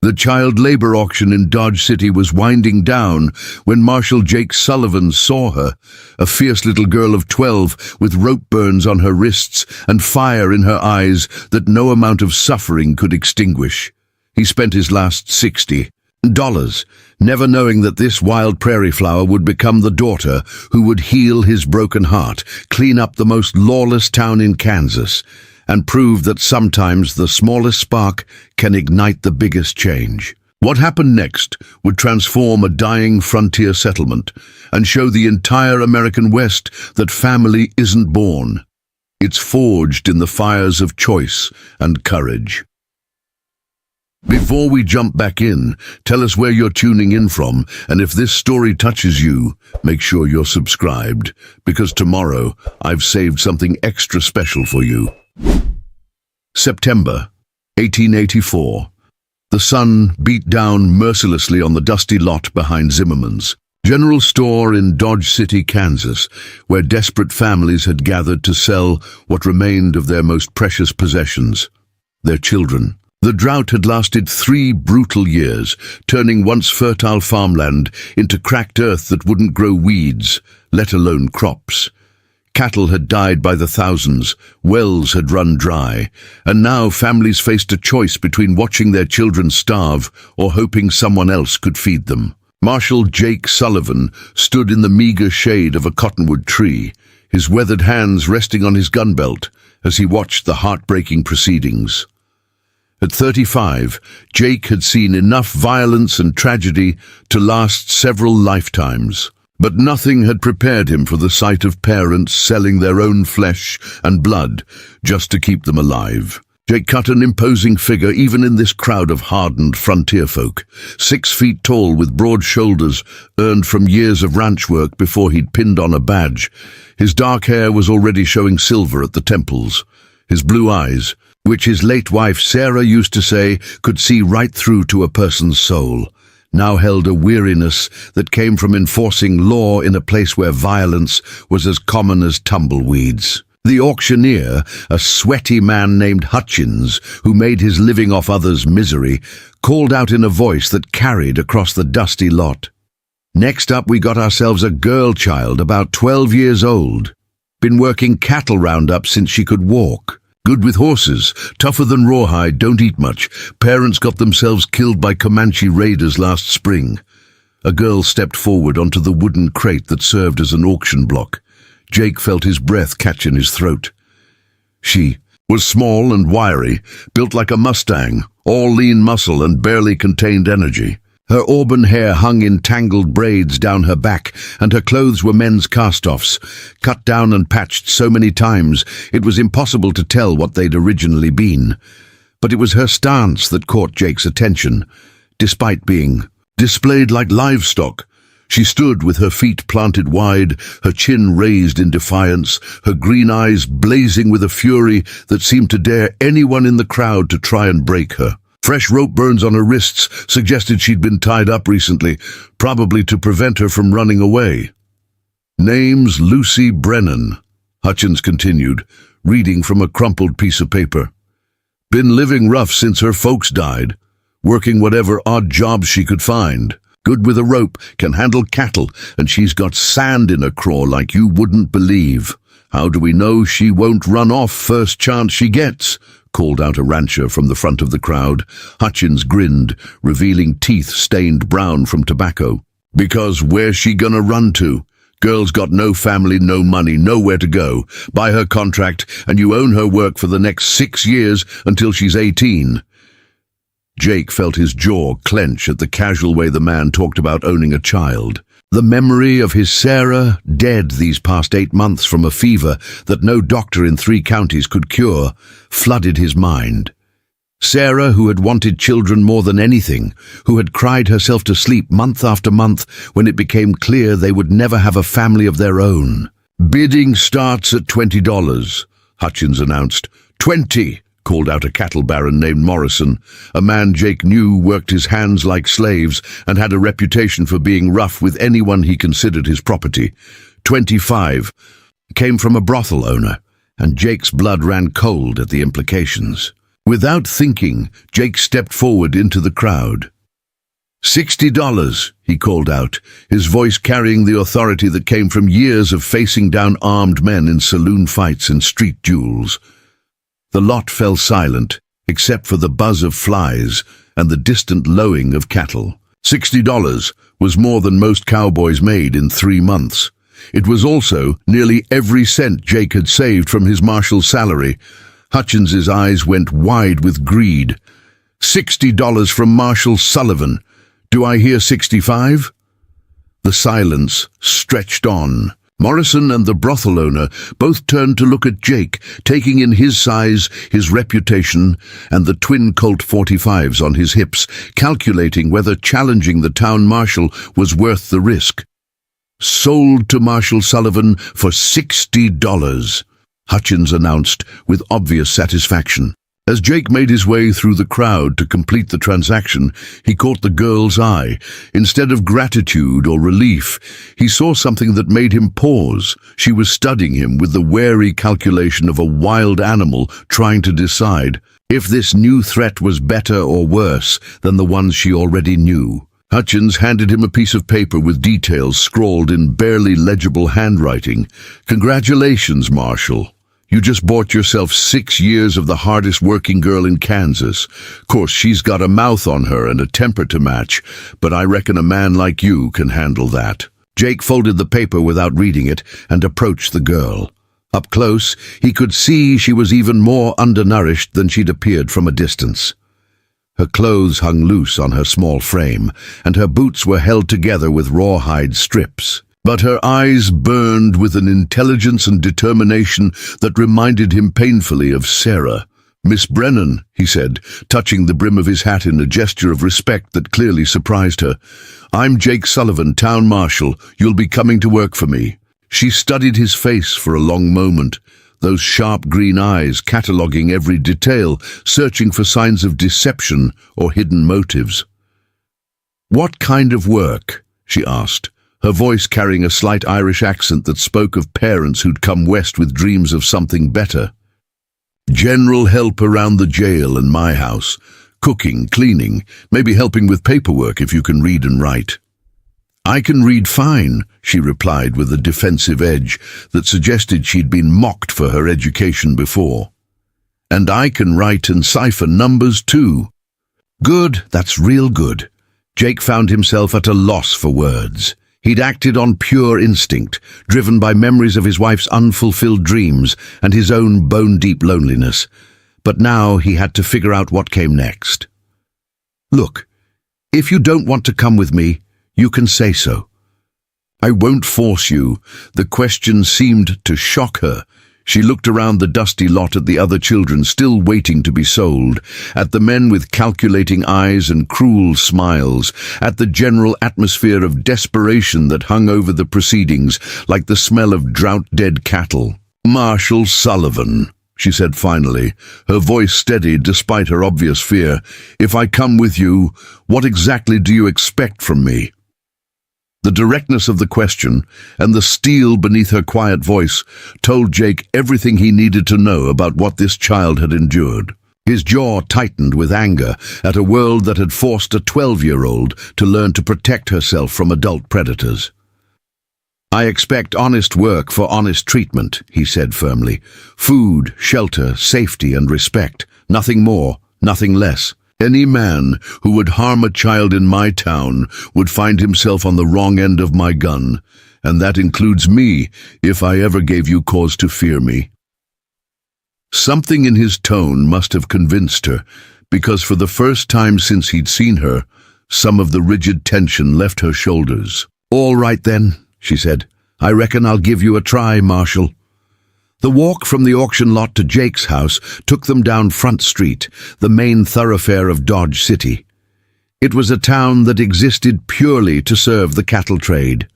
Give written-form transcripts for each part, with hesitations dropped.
The child labor auction in Dodge City was winding down when Marshal Jake Sullivan saw her, a fierce little girl of 12 with rope burns on her wrists and fire in her eyes that no amount of suffering could extinguish. He spent his last $60, never knowing that this wild prairie flower would become the daughter who would heal his broken heart, clean up the most lawless town in Kansas, and prove that sometimes the smallest spark can ignite the biggest change. What happened next would transform a dying frontier settlement and show the entire American West that family isn't born. It's forged in the fires of choice and courage. Before we jump back in, tell us where you're tuning in from, and if this story touches you, make sure you're subscribed, because tomorrow I've saved something extra special for you. September 1884. The sun beat down mercilessly on the dusty lot behind Zimmerman's general store in Dodge City, Kansas, where desperate families had gathered to sell what remained of their most precious possessions, their children. The drought had lasted 3 brutal years, turning once fertile farmland into cracked earth that wouldn't grow weeds, let alone crops. Cattle had died by the thousands, wells had run dry, and now families faced a choice between watching their children starve or hoping someone else could feed them. Marshal Jake Sullivan stood in the meager shade of a cottonwood tree, his weathered hands resting on his gun belt as he watched the heartbreaking proceedings. At 35, Jake had seen enough violence and tragedy to last several lifetimes. But nothing had prepared him for the sight of parents selling their own flesh and blood just to keep them alive. Jake cut an imposing figure even in this crowd of hardened frontier folk, 6 feet tall with broad shoulders earned from years of ranch work before he'd pinned on a badge. His dark hair was already showing silver at the temples. His blue eyes, which his late wife Sarah used to say could see right through to a person's soul, now held a weariness that came from enforcing law in a place where violence was as common as tumbleweeds. The auctioneer, a sweaty man named Hutchins, who made his living off others' misery, called out in a voice that carried across the dusty lot. Next up, we got ourselves a girl child about 12 years old. Been working cattle roundup since she could walk. Good with horses, tougher than rawhide, don't eat much. Parents got themselves killed by Comanche raiders last spring. A girl stepped forward onto the wooden crate that served as an auction block. Jake felt his breath catch in his throat. She was small and wiry, built like a Mustang, all lean muscle and barely contained energy. Her auburn hair hung in tangled braids down her back, and her clothes were men's cast-offs, cut down and patched so many times it was impossible to tell what they'd originally been. But it was her stance that caught Jake's attention, despite being displayed like livestock. She stood with her feet planted wide, her chin raised in defiance, her green eyes blazing with a fury that seemed to dare anyone in the crowd to try and break her. Fresh rope burns on her wrists suggested she'd been tied up recently, probably to prevent her from running away. Name's Lucy Brennan, Hutchins continued, reading from a crumpled piece of paper. Been living rough since her folks died, working whatever odd jobs she could find. Good with a rope, can handle cattle, and she's got sand in her craw like you wouldn't believe. How do we know she won't run off first chance she gets? Called out a rancher from the front of the crowd. Hutchins grinned, revealing teeth stained brown from tobacco. Because where's she gonna run to? Girl's got no family, no money, nowhere to go. Buy her contract, and you own her work for the next 6 years until she's 18. Jake felt his jaw clench at the casual way the man talked about owning a child. The memory of his Sarah, dead these past 8 months from a fever that no doctor in 3 counties could cure, flooded his mind. Sarah, who had wanted children more than anything, who had cried herself to sleep month after month when it became clear they would never have a family of their own. Bidding starts at $20, Hutchins announced. 20! Called out a cattle baron named Morrison, a man Jake knew worked his hands like slaves and had a reputation for being rough with anyone he considered his property. 25 came from a brothel owner, and Jake's blood ran cold at the implications. Without thinking, Jake stepped forward into the crowd. $60, he called out, his voice carrying the authority that came from years of facing down armed men in saloon fights and street duels. The lot fell silent, except for the buzz of flies and the distant lowing of cattle. $60 was more than most cowboys made in 3 months. It was also nearly every cent Jake had saved from his marshal's salary. Hutchins's eyes went wide with greed. $60 from Marshal Sullivan. Do I hear 65? The silence stretched on. Morrison and the brothel owner both turned to look at Jake, taking in his size, his reputation, and the twin Colt 45s on his hips, calculating whether challenging the town marshal was worth the risk. Sold to Marshal Sullivan for $60, Hutchins announced with obvious satisfaction. As Jake made his way through the crowd to complete the transaction, he caught the girl's eye. Instead of gratitude or relief, he saw something that made him pause. She was studying him with the wary calculation of a wild animal trying to decide if this new threat was better or worse than the ones she already knew. Hutchins handed him a piece of paper with details scrawled in barely legible handwriting. "Congratulations, Marshal. You just bought yourself 6 years of the hardest working girl in Kansas. Course, she's got a mouth on her and a temper to match, but I reckon a man like you can handle that." Jake folded the paper without reading it and approached the girl. Up close, he could see she was even more undernourished than she'd appeared from a distance. Her clothes hung loose on her small frame, and her boots were held together with rawhide strips. But her eyes burned with an intelligence and determination that reminded him painfully of Sarah. "Miss Brennan," he said, touching the brim of his hat in a gesture of respect that clearly surprised her. "I'm Jake Sullivan, town marshal. You'll be coming to work for me." She studied his face for a long moment, those sharp green eyes cataloguing every detail, searching for signs of deception or hidden motives. "What kind of work?" she asked, her voice carrying a slight Irish accent that spoke of parents who'd come west with dreams of something better. "General help around the jail and my house. Cooking, cleaning, maybe helping with paperwork if you can read and write." "I can read fine," she replied with a defensive edge that suggested she'd been mocked for her education before. "And I can write and cipher numbers too." "Good, that's real good." Jake found himself at a loss for words. He'd acted on pure instinct, driven by memories of his wife's unfulfilled dreams and his own bone-deep loneliness. But now he had to figure out what came next. "Look, if you don't want to come with me, you can say so." "I won't force you." The question seemed to shock her. She looked around the dusty lot at the other children still waiting to be sold, at the men with calculating eyes and cruel smiles, at the general atmosphere of desperation that hung over the proceedings like the smell of drought-dead cattle. "Marshal Sullivan," she said finally, her voice steady despite her obvious fear, "if I come with you, what exactly do you expect from me?" The directness of the question and the steel beneath her quiet voice told Jake everything he needed to know about what this child had endured. His jaw tightened with anger at a world that had forced a 12-year-old to learn to protect herself from adult predators. "I expect honest work for honest treatment," he said firmly. "Food, shelter, safety, and respect. Nothing more, nothing less. Any man who would harm a child in my town would find himself on the wrong end of my gun, and that includes me if I ever gave you cause to fear me." Something in his tone must have convinced her, because for the first time since he'd seen her, some of the rigid tension left her shoulders. "All right then," she said. "I reckon I'll give you a try, Marshal." The walk from the auction lot to Jake's house took them down Front Street, the main thoroughfare of Dodge City. It was a town that existed purely to serve the cattle trade.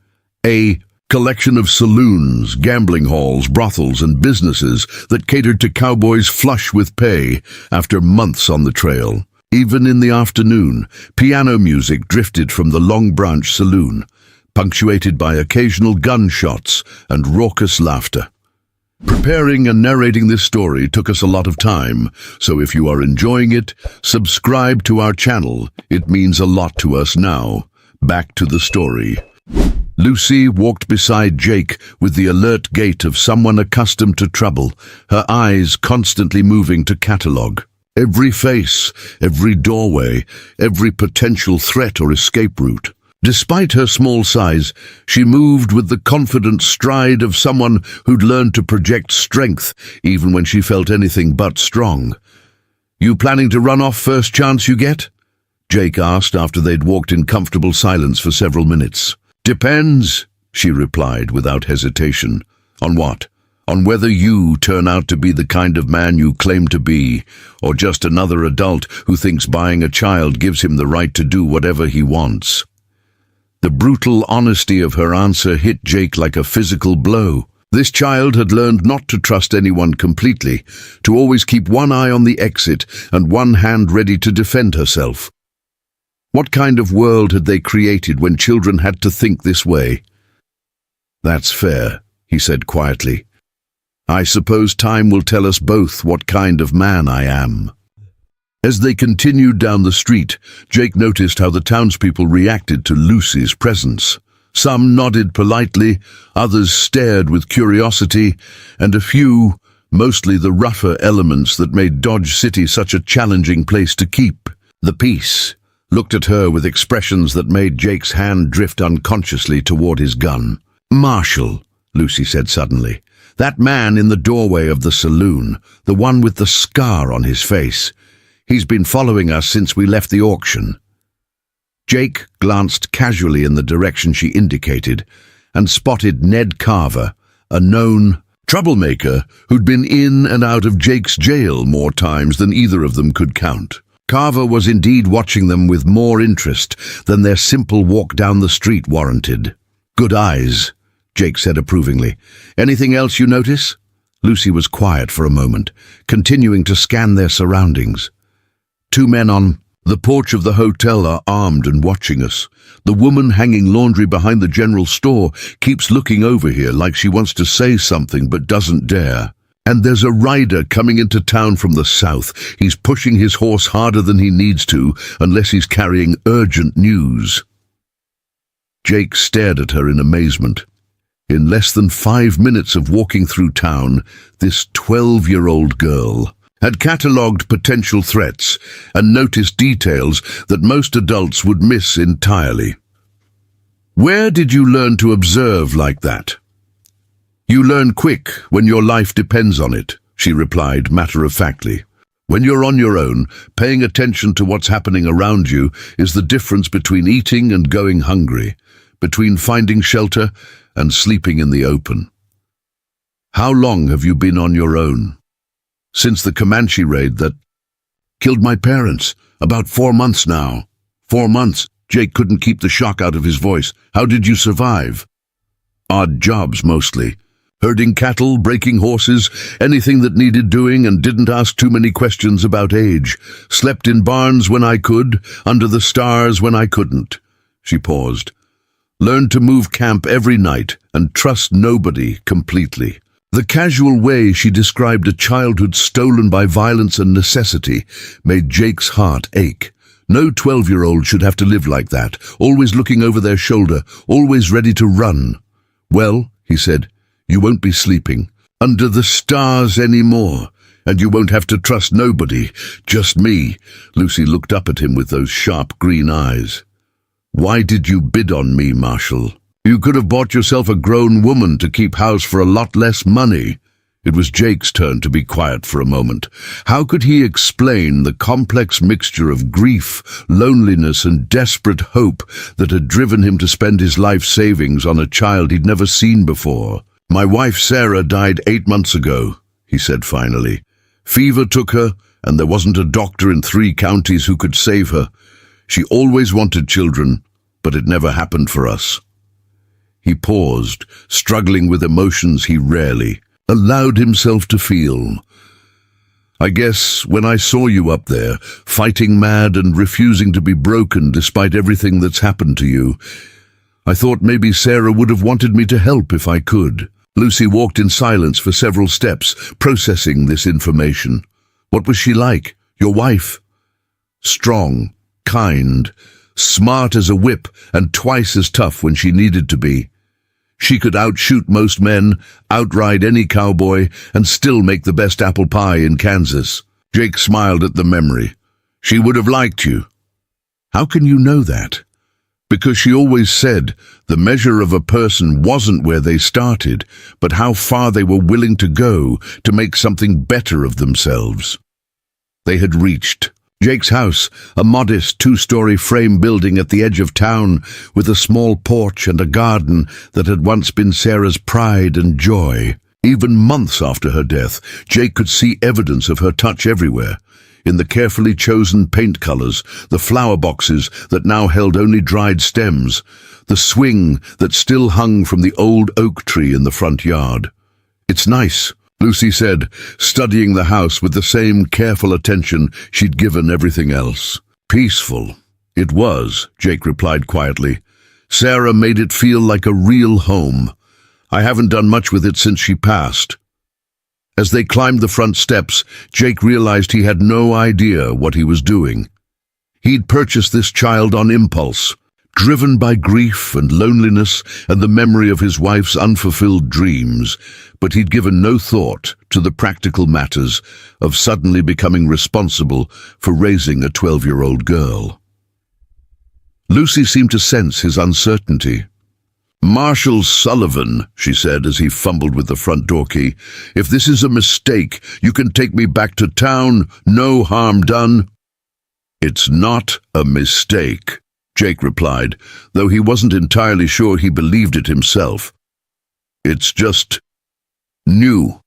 A collection of saloons, gambling halls, brothels, and businesses that catered to cowboys flush with pay after months on the trail. Even in the afternoon, piano music drifted from the Long Branch Saloon, punctuated by occasional gunshots and raucous laughter. Preparing and narrating this story took us a lot of time, so if you are enjoying it, subscribe to our channel. It means a lot to us now. Back to the story. Lucy walked beside Jake with the alert gait of someone accustomed to trouble, her eyes constantly moving to catalogue every face, every doorway, every potential threat or escape route. Despite her small size, she moved with the confident stride of someone who'd learned to project strength even when she felt anything but strong. "You planning to run off first chance you get?" Jake asked after they'd walked in comfortable silence for several minutes. "Depends," she replied without hesitation. "On what? On whether you turn out to be the kind of man you claim to be, or just another adult who thinks buying a child gives him the right to do whatever he wants." The brutal honesty of her answer hit Jake like a physical blow. This child had learned not to trust anyone completely, to always keep one eye on the exit and one hand ready to defend herself. What kind of world had they created when children had to think this way? "That's fair," he said quietly. "I suppose time will tell us both what kind of man I am." As they continued down the street, Jake noticed how the townspeople reacted to Lucy's presence. Some nodded politely, others stared with curiosity, and a few, mostly the rougher elements that made Dodge City such a challenging place to keep. The peace looked at her with expressions that made Jake's hand drift unconsciously toward his gun. "Marshall," Lucy said suddenly. "That man in the doorway of the saloon, the one with the scar on his face. He's been following us since we left the auction." Jake glanced casually in the direction she indicated and spotted Ned Carver, a known troublemaker who'd been in and out of Jake's jail more times than either of them could count. Carver was indeed watching them with more interest than their simple walk down the street warranted. "Good eyes," Jake said approvingly. "Anything else you notice?" Lucy was quiet for a moment, continuing to scan their surroundings. "Two men on the porch of the hotel are armed and watching us. The woman hanging laundry behind the general store keeps looking over here like she wants to say something but doesn't dare. And there's a rider coming into town from the south. He's pushing his horse harder than he needs to, unless he's carrying urgent news." Jake stared at her in amazement. In less than 5 minutes of walking through town, this 12-year-old girl had catalogued potential threats and noticed details that most adults would miss entirely. "Where did you learn to observe like that?" "You learn quick when your life depends on it," she replied matter-of-factly. "When you're on your own, paying attention to what's happening around you is the difference between eating and going hungry, between finding shelter and sleeping in the open." "How long have you been on your own?" "Since the Comanche raid that killed my parents. About 4 months now." 4 months? Jake couldn't keep the shock out of his voice. "How did you survive?" "Odd jobs mostly. Herding cattle, breaking horses, anything that needed doing, and didn't ask too many questions about age. Slept in barns when I could, under the stars when I couldn't." She paused. "Learned to move camp every night and trust nobody completely." The casual way she described a childhood stolen by violence and necessity made Jake's heart ache. No 12-year-old should have to live like that, always looking over their shoulder, always ready to run. "Well," he said, "you won't be sleeping under the stars anymore, and you won't have to trust nobody, just me." Lucy looked up at him with those sharp green eyes. "Why did you bid on me, Marshall? You could have bought yourself a grown woman to keep house for a lot less money." It was Jake's turn to be quiet for a moment. How could he explain the complex mixture of grief, loneliness, and desperate hope that had driven him to spend his life savings on a child he'd never seen before? "My wife Sarah died 8 months ago," he said finally. "Fever took her, and there wasn't a doctor in 3 counties who could save her. She always wanted children, but it never happened for us." He paused, struggling with emotions he rarely allowed himself to feel. "I guess when I saw you up there, fighting mad and refusing to be broken despite everything that's happened to you, I thought maybe Sarah would have wanted me to help if I could. Lucy walked in silence for several steps, processing this information. What was she like, your wife? Strong, kind, smart as a whip, and twice as tough when she needed to be. She could outshoot most men, outride any cowboy, and still make the best apple pie in Kansas. Jake smiled at the memory. She would have liked you. How can you know that? Because she always said the measure of a person wasn't where they started, but how far they were willing to go to make something better of themselves. They had reached Jake's house, a modest two-story frame building at the edge of town with a small porch and a garden that had once been Sarah's pride and joy. Even months after her death, Jake could see evidence of her touch everywhere. In the carefully chosen paint colors, the flower boxes that now held only dried stems, the swing that still hung from the old oak tree in the front yard. "It's nice," Lucy said, studying the house with the same careful attention she'd given everything else. "Peaceful." "It was," Jake replied quietly. "Sarah made it feel like a real home. I haven't done much with it since she passed." As they climbed the front steps, Jake realized he had no idea what he was doing. He'd purchased this child on impulse, driven by grief and loneliness and the memory of his wife's unfulfilled dreams, but he'd given no thought to the practical matters of suddenly becoming responsible for raising a 12-year-old girl. Lucy seemed to sense his uncertainty. "Marshal Sullivan," she said as he fumbled with the front door key, "if this is a mistake, you can take me back to town, no harm done." "It's not a mistake," Jake replied, though he wasn't entirely sure he believed it himself. "It's just new."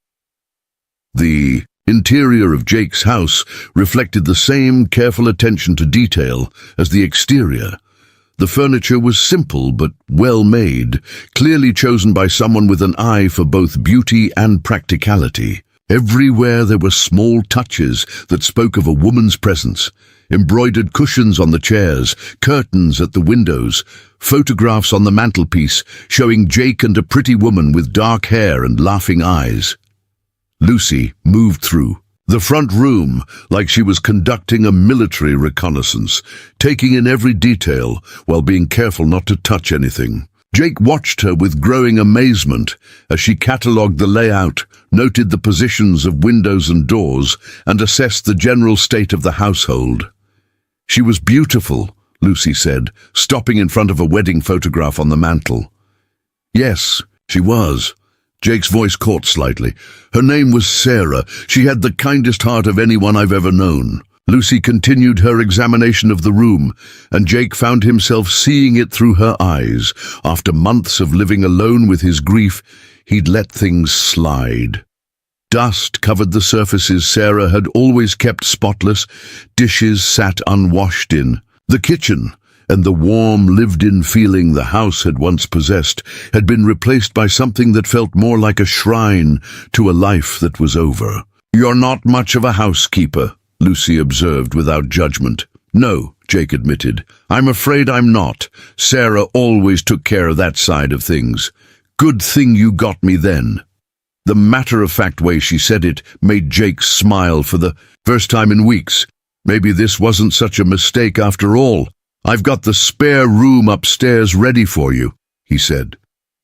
The interior of Jake's house reflected the same careful attention to detail as the exterior. The furniture was simple but well-made, clearly chosen by someone with an eye for both beauty and practicality. Everywhere there were small touches that spoke of a woman's presence. Embroidered cushions on the chairs, curtains at the windows, photographs on the mantelpiece showing Jake and a pretty woman with dark hair and laughing eyes. Lucy moved through the front room like she was conducting a military reconnaissance, taking in every detail while being careful not to touch anything. Jake watched her with growing amazement as she catalogued the layout, noted the positions of windows and doors, and assessed the general state of the household. "She was beautiful," Lucy said, stopping in front of a wedding photograph on the mantel. "Yes, she was." Jake's voice caught slightly. "Her name was Sarah. She had the kindest heart of anyone I've ever known." Lucy continued her examination of the room, and Jake found himself seeing it through her eyes. After months of living alone with his grief, he'd let things slide. Dust covered the surfaces Sarah had always kept spotless. Dishes sat unwashed in. The kitchen, and the warm, lived-in feeling the house had once possessed, had been replaced by something that felt more like a shrine to a life that was over. "You're not much of a housekeeper," Lucy observed without judgment. "No," Jake admitted. "I'm afraid I'm not. Sarah always took care of that side of things. Good thing you got me then." The matter-of-fact way she said it made Jake smile for the first time in weeks. Maybe this wasn't such a mistake after all. "I've got the spare room upstairs ready for you," he said.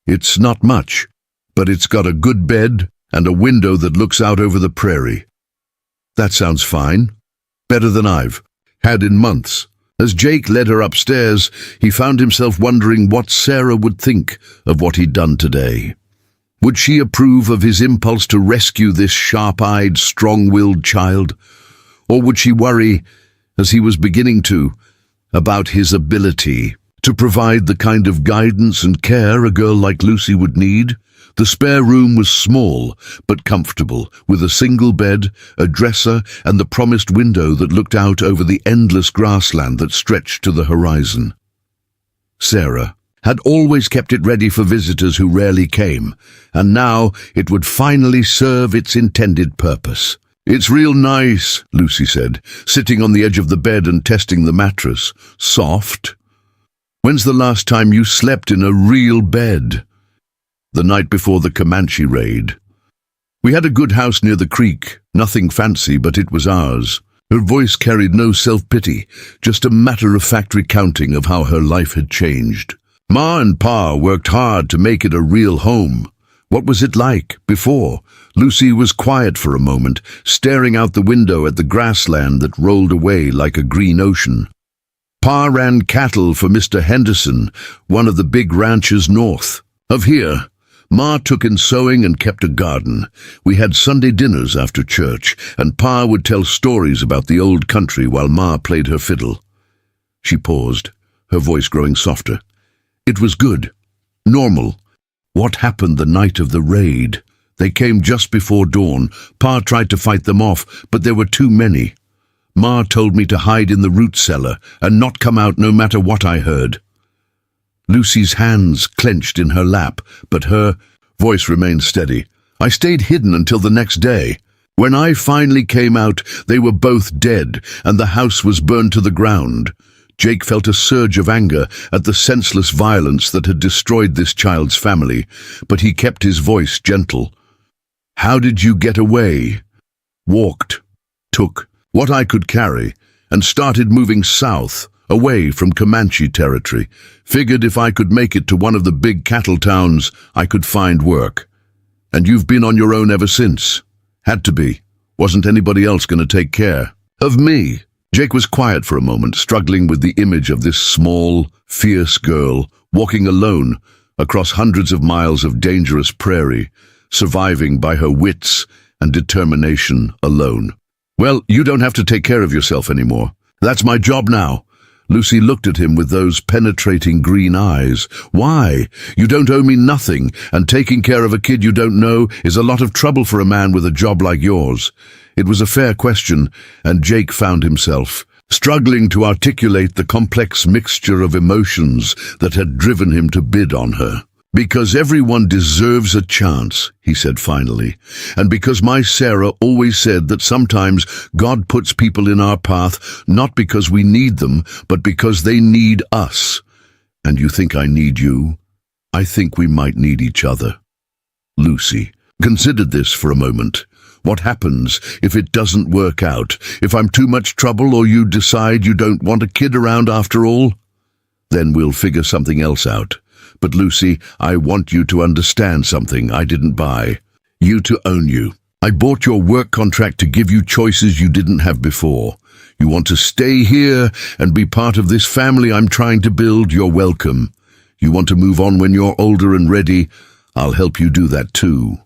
"It's not much, but it's got a good bed and a window that looks out over the prairie." "That sounds fine. Better than I've had in months." As Jake led her upstairs, he found himself wondering what Sarah would think of what he'd done today. Would she approve of his impulse to rescue this sharp-eyed, strong-willed child? Or would she worry, as he was beginning to, about his ability to provide the kind of guidance and care a girl like Lucy would need? The spare room was small but comfortable, with a single bed, a dresser, and the promised window that looked out over the endless grassland that stretched to the horizon. Sarah had always kept it ready for visitors who rarely came, and now it would finally serve its intended purpose. "It's real nice," Lucy said, sitting on the edge of the bed and testing the mattress. "Soft. When's the last time you slept in a real bed?" the night before the Comanche raid. We had a good house near the creek, nothing fancy, but it was ours. Her voice carried no self-pity, just a matter-of-fact recounting of how her life had changed. Ma and Pa worked hard to make it a real home. What was it like before? Lucy was quiet for a moment, staring out the window at the grassland that rolled away like a green ocean. Pa ran cattle for Mr. Henderson, one of the big ranches north of here. Ma took in sewing and kept a garden. We had Sunday dinners after church, and Pa would tell stories about the old country while Ma played her fiddle. She paused, her voice growing softer. It was good. Normal. What happened the night of the raid? They came just before dawn. Pa tried to fight them off, but there were too many. Ma told me to hide in the root cellar and not come out no matter what I heard. Lucy's hands clenched in her lap, but her voice remained steady. I stayed hidden until the next day. When I finally came out, they were both dead, and the house was burned to the ground. Jake felt a surge of anger at the senseless violence that had destroyed this child's family, but he kept his voice gentle. How did you get away? Walked, took what I could carry, and started moving south, away from Comanche territory. Figured if I could make it to one of the big cattle towns, I could find work. And you've been on your own ever since. Had to be. Wasn't anybody else going to take care of me? Jake was quiet for a moment, struggling with the image of this small, fierce girl, walking alone across hundreds of miles of dangerous prairie, surviving by her wits and determination alone. Well, you don't have to take care of yourself anymore. That's my job now. Lucy looked at him with those penetrating green eyes. Why? You don't owe me nothing, and taking care of a kid you don't know is a lot of trouble for a man with a job like yours. It was a fair question, and Jake found himself struggling to articulate the complex mixture of emotions that had driven him to bid on her. Because everyone deserves a chance, he said finally, and because my Sarah always said that sometimes God puts people in our path not because we need them, but because they need us. And you think I need you? I think we might need each other. Lucy considered this for a moment. What happens if it doesn't work out? If I'm too much trouble or you decide you don't want a kid around after all? Then we'll figure something else out. But Lucy, I want you to understand something I didn't buy. You to own you. I bought your work contract to give you choices you didn't have before. You want to stay here and be part of this family I'm trying to build, you're welcome. You want to move on when you're older and ready, I'll help you do that too.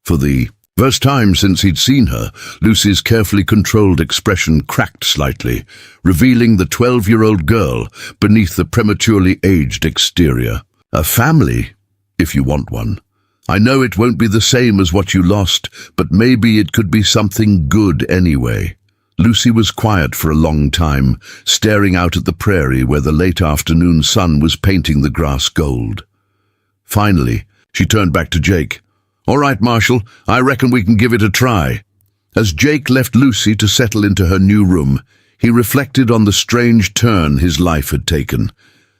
For the first time since he'd seen her, Lucy's carefully controlled expression cracked slightly, revealing the 12-year-old girl beneath the prematurely aged exterior. A family, if you want one. I know it won't be the same as what you lost, but maybe it could be something good anyway. Lucy was quiet for a long time, staring out at the prairie where the late afternoon sun was painting the grass gold. Finally, she turned back to Jake. All right, Marshall, I reckon we can give it a try. As Jake left Lucy to settle into her new room, he reflected on the strange turn his life had taken.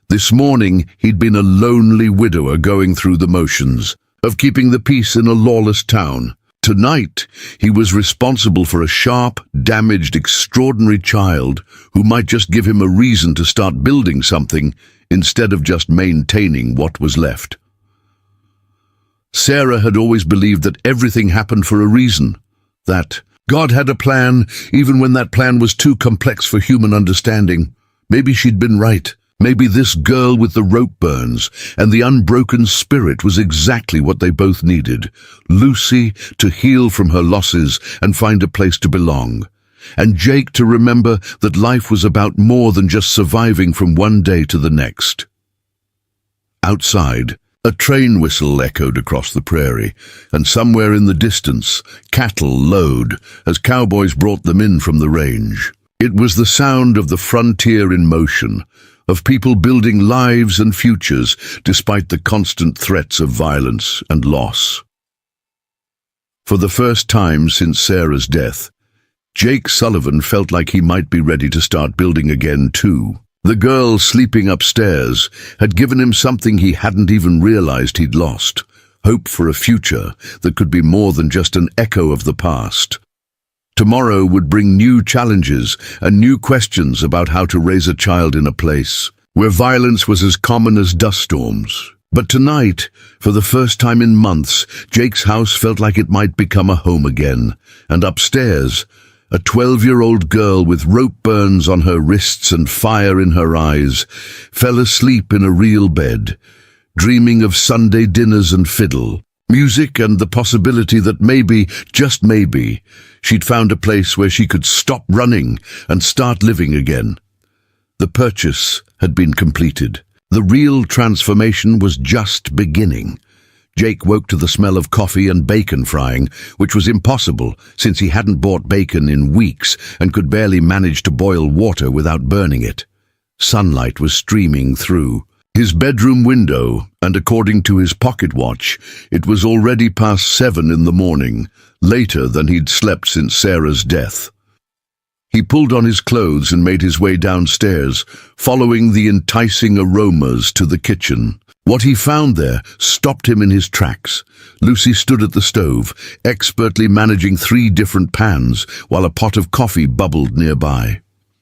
This morning, he'd been a lonely widower going through the motions of keeping the peace in a lawless town. Tonight, he was responsible for a sharp, damaged, extraordinary child who might just give him a reason to start building something instead of just maintaining what was left. Sarah had always believed that everything happened for a reason, that God had a plan even when that plan was too complex for human understanding. Maybe she'd been right. Maybe this girl with the rope burns and the unbroken spirit was exactly what they both needed. Lucy to heal from her losses and find a place to belong. And Jake to remember that life was about more than just surviving from one day to the next. Outside, a train whistle echoed across the prairie, and somewhere in the distance, cattle lowed as cowboys brought them in from the range. It was the sound of the frontier in motion, of people building lives and futures despite the constant threats of violence and loss. For the first time since Sarah's death, Jake Sullivan felt like he might be ready to start building again too. The girl sleeping upstairs had given him something he hadn't even realized he'd lost: hope for a future that could be more than just an echo of the past. Tomorrow would bring new challenges and new questions about how to raise a child in a place where violence was as common as dust storms. But tonight, for the first time in months, Jake's house felt like it might become a home again. And upstairs, a 12-year-old girl with rope burns on her wrists and fire in her eyes fell asleep in a real bed, dreaming of Sunday dinners and fiddle, music, and the possibility that maybe, just maybe, she'd found a place where she could stop running and start living again. The purchase had been completed. The real transformation was just beginning. Jake woke to the smell of coffee and bacon frying, which was impossible since he hadn't bought bacon in weeks and could barely manage to boil water without burning it. Sunlight was streaming through his bedroom window, and according to his pocket watch, it was already past 7 in the morning, later than he'd slept since Sarah's death. He pulled on his clothes and made his way downstairs, following the enticing aromas to the kitchen. What he found there stopped him in his tracks. Lucy stood at the stove, expertly managing 3 different pans, while a pot of coffee bubbled nearby.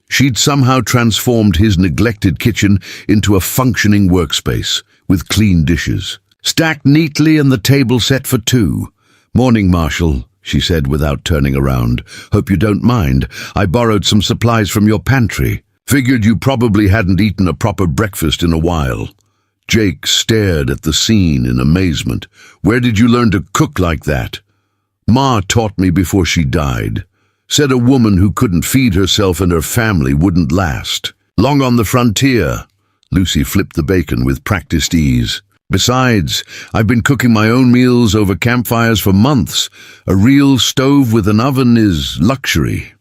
She'd somehow transformed his neglected kitchen into a functioning workspace, with clean dishes, stacked neatly and the table set for 2. "Morning, Marshall," she said without turning around. "Hope you don't mind. I borrowed some supplies from your pantry. Figured you probably hadn't eaten a proper breakfast in a while." Jake stared at the scene in amazement. "Where did you learn to cook like that?" "Ma taught me before she died. Said a woman who couldn't feed herself and her family wouldn't last. Long on the frontier." Lucy flipped the bacon with practiced ease. "Besides, I've been cooking my own meals over campfires for months. A real stove with an oven is luxury."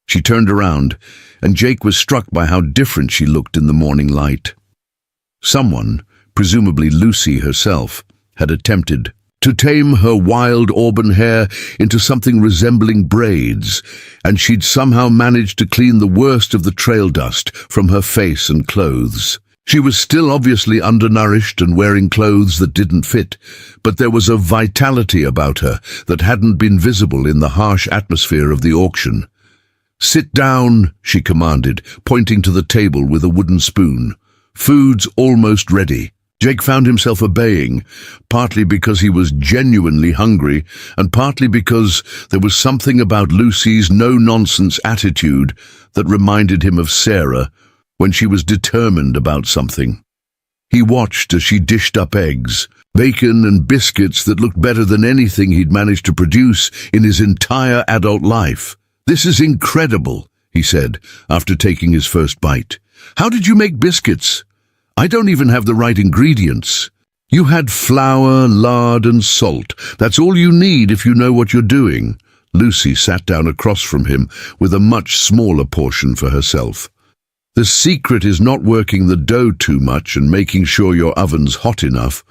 She turned around, and Jake was struck by how different she looked in the morning light. Someone, presumably Lucy herself, had attempted to tame her wild auburn hair into something resembling braids, and she'd somehow managed to clean the worst of the trail dust from her face and clothes. She was still obviously undernourished and wearing clothes that didn't fit, but there was a vitality about her that hadn't been visible in the harsh atmosphere of the auction. "Sit down," she commanded, pointing to the table with a wooden spoon. "Food's almost ready." Jake found himself obeying, partly because he was genuinely hungry, and partly because there was something about Lucy's no-nonsense attitude that reminded him of Sarah when she was determined about something. He watched as she dished up eggs, bacon and biscuits that looked better than anything he'd managed to produce in his entire adult life. "This is incredible," he said, after taking his first bite. "How did you make biscuits? I don't even have the right ingredients." "You had flour, lard, and salt. That's all you need if you know what you're doing." Lucy sat down across from him with a much smaller portion for herself. "The secret is not working the dough too much and making sure your oven's hot enough."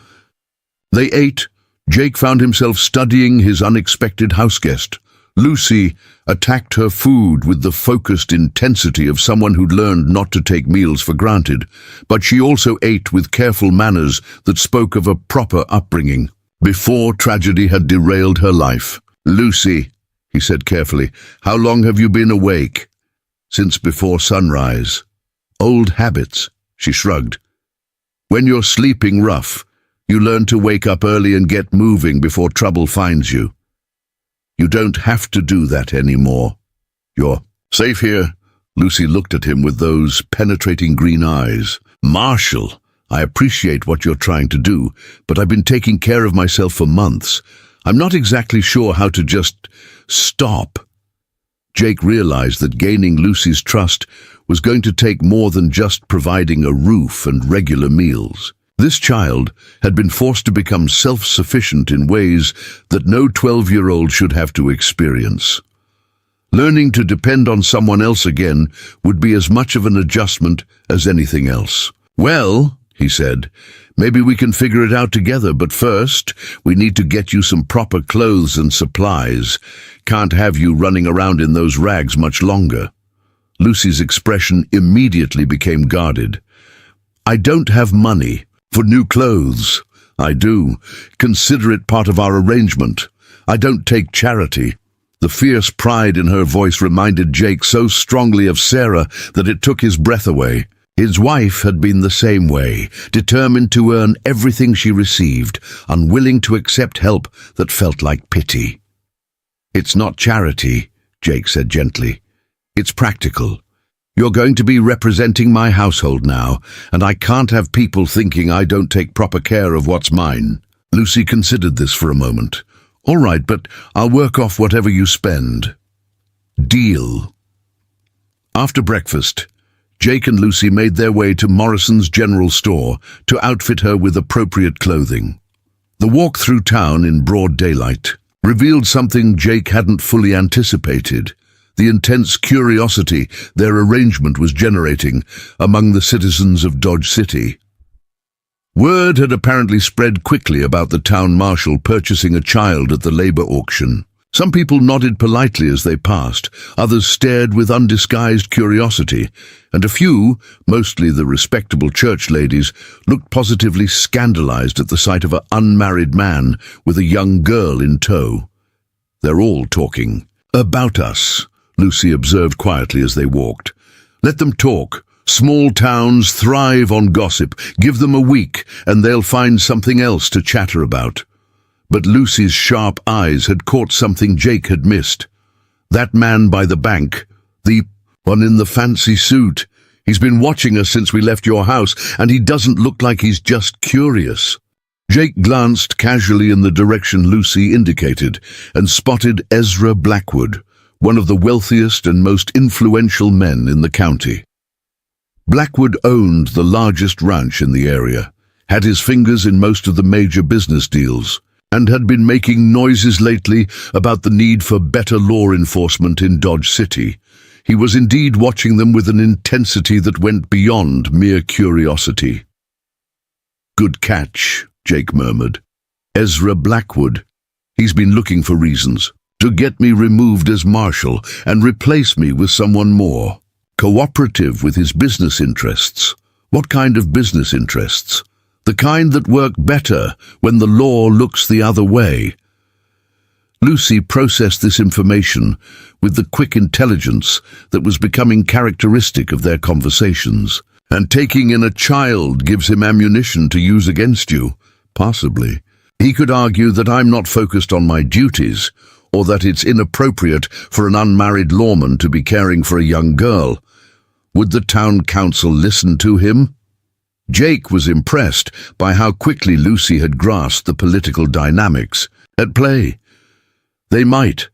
They ate. Jake found himself studying his unexpected houseguest. Lucy attacked her food with the focused intensity of someone who'd learned not to take meals for granted, but she also ate with careful manners that spoke of a proper upbringing, before tragedy had derailed her life. "Lucy," he said carefully, "how long have you been awake?" "Since before sunrise." "Old habits," she shrugged. "When you're sleeping rough, you learn to wake up early and get moving before trouble finds you. You don't have to do that anymore. You're safe here." Lucy looked at him with those penetrating green eyes. "Marshall, I appreciate what you're trying to do, but I've been taking care of myself for months. I'm not exactly sure how to just stop." Jake realized that gaining Lucy's trust was going to take more than just providing a roof and regular meals. This child had been forced to become self-sufficient in ways that no 12-year-old should have to experience. Learning to depend on someone else again would be as much of an adjustment as anything else. "Well," he said, "maybe we can figure it out together, but first, we need to get you some proper clothes and supplies. Can't have you running around in those rags much longer." Lucy's expression immediately became guarded. "I don't have money for new clothes." I do. Consider it part of our arrangement. I don't take charity. The fierce pride in her voice reminded Jake so strongly of Sarah that it took his breath away. His wife had been the same way, determined to earn everything she received, unwilling to accept help that felt like pity. "It's not charity," Jake said gently. "It's practical. You're going to be representing my household now, and I can't have people thinking I don't take proper care of what's mine." Lucy considered this for a moment. "All right, but I'll work off whatever you spend." "Deal." After breakfast, Jake and Lucy made their way to Morrison's general store to outfit her with appropriate clothing. The walk through town in broad daylight revealed something Jake hadn't fully anticipated: the intense curiosity their arrangement was generating among the citizens of Dodge City. Word had apparently spread quickly about the town marshal purchasing a child at the labor auction. Some people nodded politely as they passed, others stared with undisguised curiosity, and a few, mostly the respectable church ladies, looked positively scandalized at the sight of an unmarried man with a young girl in tow. "They're all talking about us," Lucy observed quietly as they walked. "Let them talk. Small towns thrive on gossip. Give them a week, and they'll find something else to chatter about." But Lucy's sharp eyes had caught something Jake had missed. "That man by the bank, the one in the fancy suit. He's been watching us since we left your house, and he doesn't look like he's just curious." Jake glanced casually in the direction Lucy indicated and spotted Ezra Blackwood, one of the wealthiest and most influential men in the county. Blackwood owned the largest ranch in the area, had his fingers in most of the major business deals, and had been making noises lately about the need for better law enforcement in Dodge City. He was indeed watching them with an intensity that went beyond mere curiosity. "Good catch," Jake murmured. "Ezra Blackwood. He's been looking for reasons to get me removed as marshal and replace me with someone more cooperative with his business interests." What kind of business interests? The kind that work better when the law looks the other way. Lucy processed this information with the quick intelligence that was becoming characteristic of their conversations. "And taking in a child gives him ammunition to use against you, possibly. He could argue that I'm not focused on my duties, or that it's inappropriate for an unmarried lawman to be caring for a young girl. Would the town council listen to him?" Jake was impressed by how quickly Lucy had grasped the political dynamics at play. "They might.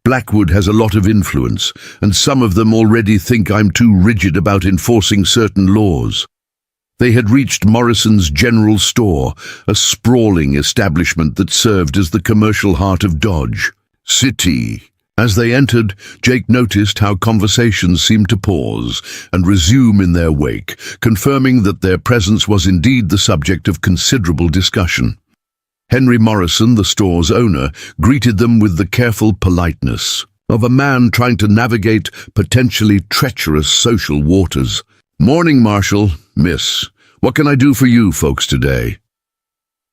Blackwood has a lot of influence, and some of them already think I'm too rigid about enforcing certain laws." They had reached Morrison's general store, a sprawling establishment that served as the commercial heart of Dodge City. As they entered, Jake noticed how conversations seemed to pause and resume in their wake, confirming that their presence was indeed the subject of considerable discussion. Henry Morrison, the store's owner, greeted them with the careful politeness of a man trying to navigate potentially treacherous social waters. "Morning, Marshal, Miss. What can I do for you folks today?"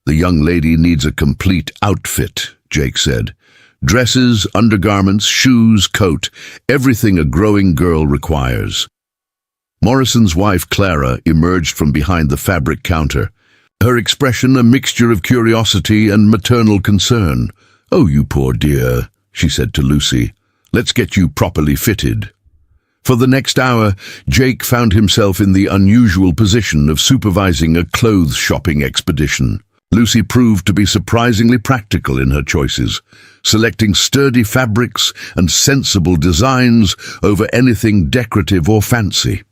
"The young lady needs a complete outfit," Jake said. "Dresses, undergarments, shoes, coat, everything a growing girl requires." Morrison's wife, Clara, emerged from behind the fabric counter, her expression a mixture of curiosity and maternal concern. "Oh, you poor dear," she said to Lucy. "Let's get you properly fitted." For the next hour, Jake found himself in the unusual position of supervising a clothes shopping expedition. Lucy proved to be surprisingly practical in her choices, selecting sturdy fabrics and sensible designs over anything decorative or fancy.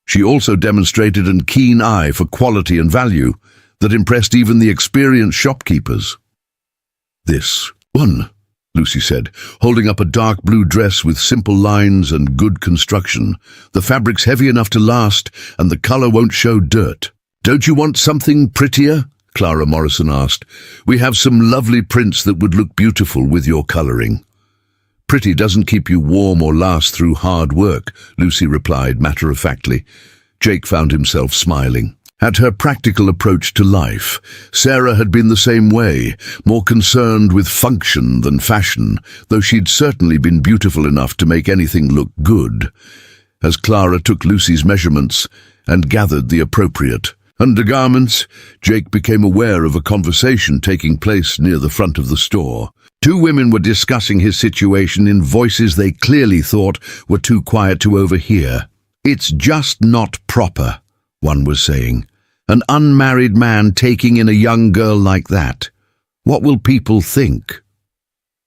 She also demonstrated a keen eye for quality and value that impressed even the experienced shopkeepers. "This one," Lucy said, holding up a dark blue dress with simple lines and good construction. "The fabric's heavy enough to last, and the color won't show dirt." "Don't you want something prettier?" Clara Morrison asked. "We have some lovely prints that would look beautiful with your coloring." "Pretty doesn't keep you warm or last through hard work," Lucy replied matter-of-factly. Jake found himself smiling. At her practical approach to life, Sarah had been the same way, more concerned with function than fashion, though she'd certainly been beautiful enough to make anything look good. As Clara took Lucy's measurements and gathered the appropriate undergarments, Jake became aware of a conversation taking place near the front of the store. Two women were discussing his situation in voices they clearly thought were too quiet to overhear. "It's just not proper," one was saying. "An unmarried man taking in a young girl like that. What will people think?"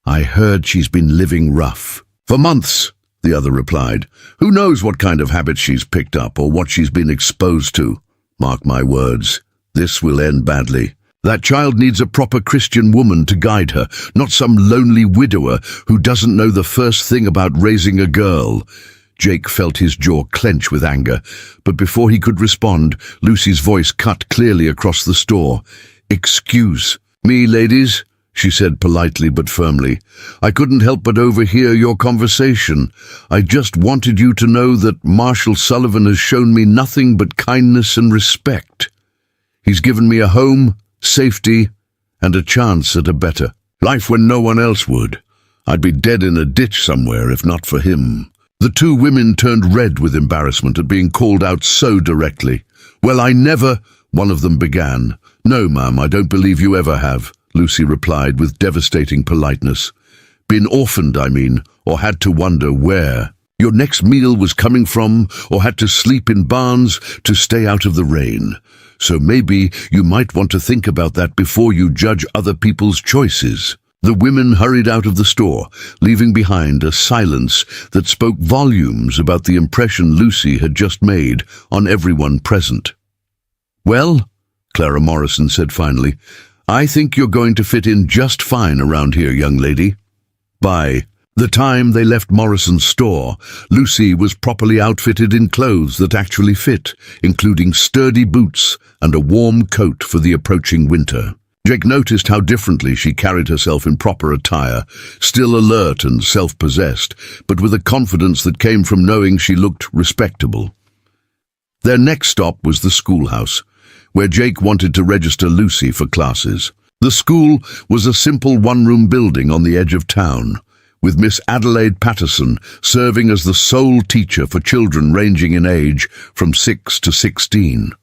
"I heard she's been living rough." "For months," the other replied. "Who knows what kind of habits she's picked up or what she's been exposed to? Mark my words, this will end badly. That child needs a proper Christian woman to guide her, not some lonely widower who doesn't know the first thing about raising a girl." Jake felt his jaw clench with anger, but before he could respond, Lucy's voice cut clearly across the store. "Excuse me, ladies," she said politely but firmly. "I couldn't help but overhear your conversation. I just wanted you to know that Marshal Sullivan has shown me nothing but kindness and respect. He's given me a home, safety, and a chance at a better life when no one else would. I'd be dead in a ditch somewhere if not for him." The two women turned red with embarrassment at being called out so directly. "Well, I never," one of them began. "No, ma'am, I don't believe you ever have," Lucy replied with devastating politeness. "Been orphaned, I mean, or had to wonder where your next meal was coming from, or had to sleep in barns to stay out of the rain. So maybe you might want to think about that before you judge other people's choices." The women hurried out of the store, leaving behind a silence that spoke volumes about the impression Lucy had just made on everyone present. "Well," Clara Morrison said finally, "I think you're going to fit in just fine around here, young lady." By the time they left Morrison's store, Lucy was properly outfitted in clothes that actually fit, including sturdy boots and a warm coat for the approaching winter. Jake noticed how differently she carried herself in proper attire, still alert and self-possessed, but with a confidence that came from knowing she looked respectable. Their next stop was the schoolhouse, where Jake wanted to register Lucy for classes. The school was a simple one-room building on the edge of town, with Miss Adelaide Patterson serving as the sole teacher for children ranging in age from 6 to 16.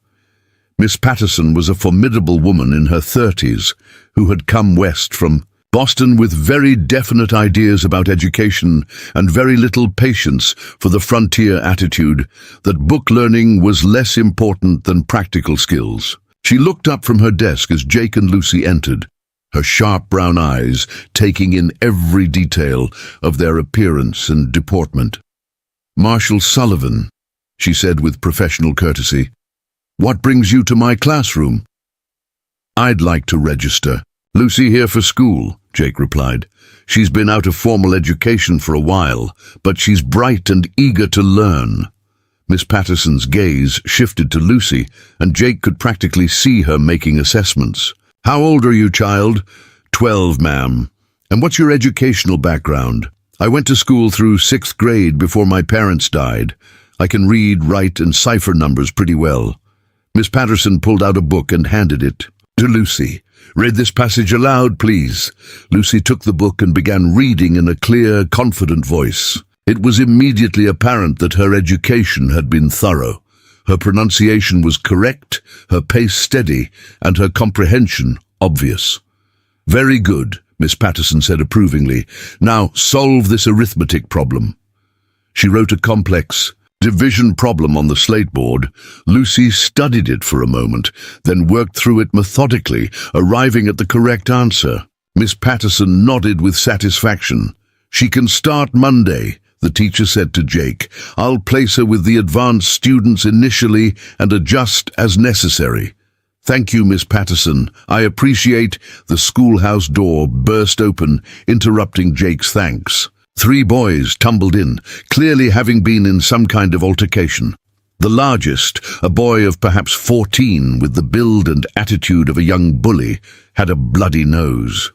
Miss Patterson was a formidable woman in her 30s who had come west from Boston with very definite ideas about education and very little patience for the frontier attitude that book learning was less important than practical skills. She looked up from her desk as Jake and Lucy entered, her sharp brown eyes taking in every detail of their appearance and deportment. "Marshal Sullivan," she said with professional courtesy. "What brings you to my classroom?" "I'd like to register." "Lucy here for school," Jake replied. "She's been out of formal education for a while, but she's bright and eager to learn." Miss Patterson's gaze shifted to Lucy, and Jake could practically see her making assessments. "How old are you, child?" 12, ma'am. "And what's your educational background?" "I went to school through 6th grade before my parents died. I can read, write, and cipher numbers pretty well." Miss Patterson pulled out a book and handed it to Lucy. "Read this passage aloud, please." Lucy took the book and began reading in a clear, confident voice. It was immediately apparent that her education had been thorough. Her pronunciation was correct, her pace steady, and her comprehension obvious. "Very good," Miss Patterson said approvingly. "Now solve this arithmetic problem." She wrote a complex division problem on the slate board. Lucy studied it for a moment, then worked through it methodically, arriving at the correct answer. Miss Patterson nodded with satisfaction. "She can start Monday," the teacher said to Jake. "I'll place her with the advanced students initially and adjust as necessary." "Thank you, Miss Patterson. I appreciate—" The schoolhouse door burst open, interrupting Jake's thanks. 3 boys tumbled in, clearly having been in some kind of altercation. The largest, a boy of perhaps 14 with the build and attitude of a young bully, had a bloody nose.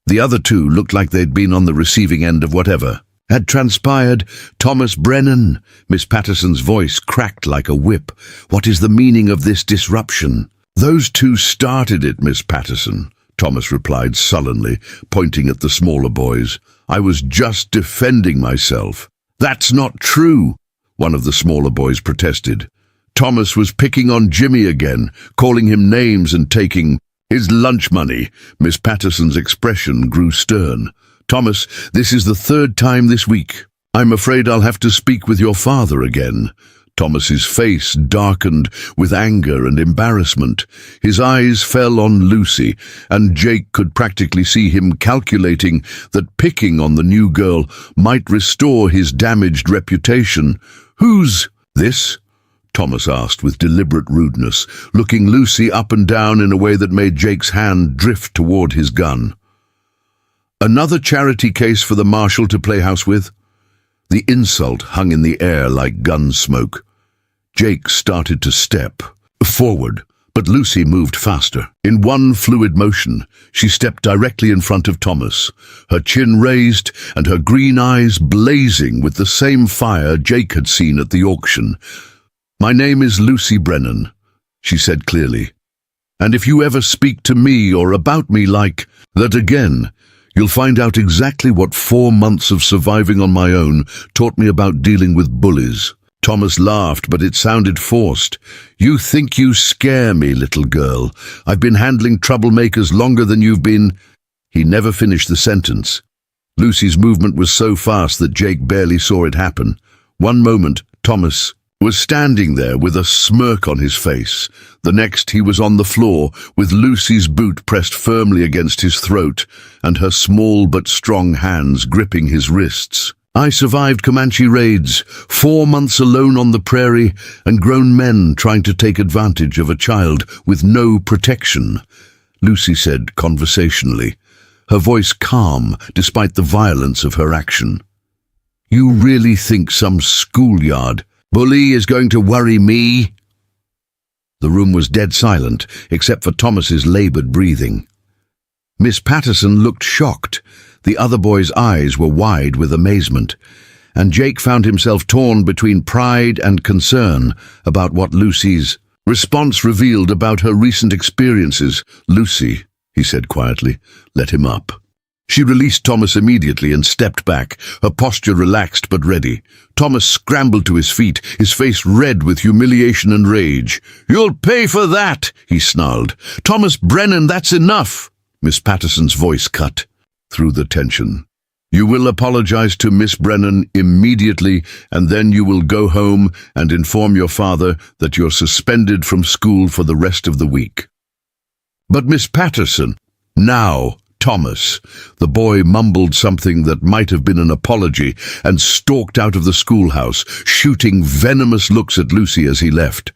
The other 2 looked like they'd been on the receiving end of whatever. had transpired. Thomas Brennan. Miss Patterson's voice cracked like a whip. What is the meaning of this disruption? Those two started it, Miss Patterson, Thomas replied sullenly, pointing at the smaller boys. I was just defending myself. That's not true, one of the smaller boys protested. Thomas was picking on Jimmy again, calling him names and taking his lunch money. Miss Patterson's expression grew stern. Thomas, this is the third time this week. I'm afraid I'll have to speak with your father again. Thomas's face darkened with anger and embarrassment. His eyes fell on Lucy, and Jake could practically see him calculating that picking on the new girl might restore his damaged reputation. Who's this? Thomas asked with deliberate rudeness, looking Lucy up and down in a way that made Jake's hand drift toward his gun. Another charity case for the marshal to play house with? The insult hung in the air like gun smoke. Jake started to step forward, but Lucy moved faster. In one fluid motion, she stepped directly in front of Thomas, her chin raised and her green eyes blazing with the same fire Jake had seen at the auction. My name is Lucy Brennan, she said clearly. And if you ever speak to me or about me like that again, you'll find out exactly what 4 months of surviving on my own taught me about dealing with bullies. Thomas laughed, but it sounded forced. You think you scare me, little girl. I've been handling troublemakers longer than you've been. He never finished the sentence. Lucy's movement was so fast that Jake barely saw it happen. One moment, Thomas was standing there with a smirk on his face. The next, he was on the floor, with Lucy's boot pressed firmly against his throat, and her small but strong hands gripping his wrists. I survived Comanche raids, 4 months alone on the prairie, and grown men trying to take advantage of a child with no protection, Lucy said conversationally, her voice calm despite the violence of her action. You really think some schoolyard bully is going to worry me? The room was dead silent, except for Thomas's labored breathing. Miss Patterson looked shocked. The other boy's eyes were wide with amazement, and Jake found himself torn between pride and concern about what Lucy's response revealed about her recent experiences. Lucy, he said quietly, let him up. She released Thomas immediately and stepped back, her posture relaxed but ready. Thomas scrambled to his feet, his face red with humiliation and rage. You'll pay for that, he snarled. Thomas Brennan, that's enough. Miss Patterson's voice cut through the tension. You will apologize to Miss Brennan immediately, and then you will go home and inform your father that you're suspended from school for the rest of the week. But Miss Patterson, now, Thomas. The boy mumbled something that might have been an apology and stalked out of the schoolhouse, shooting venomous looks at Lucy as he left.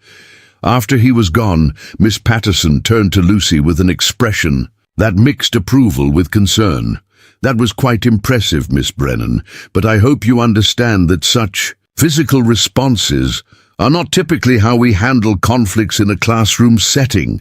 After he was gone, Miss Patterson turned to Lucy with an expression that mixed approval with concern. That was quite impressive, Miss Brennan, but I hope you understand that such physical responses are not typically how we handle conflicts in a classroom setting.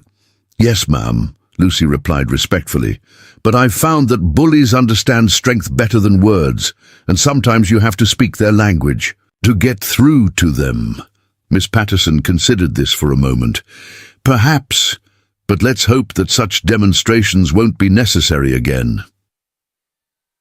Yes, ma'am, Lucy replied respectfully, but I've found that bullies understand strength better than words, and sometimes you have to speak their language to get through to them. Miss Patterson considered this for a moment. Perhaps, but let's hope that such demonstrations won't be necessary again.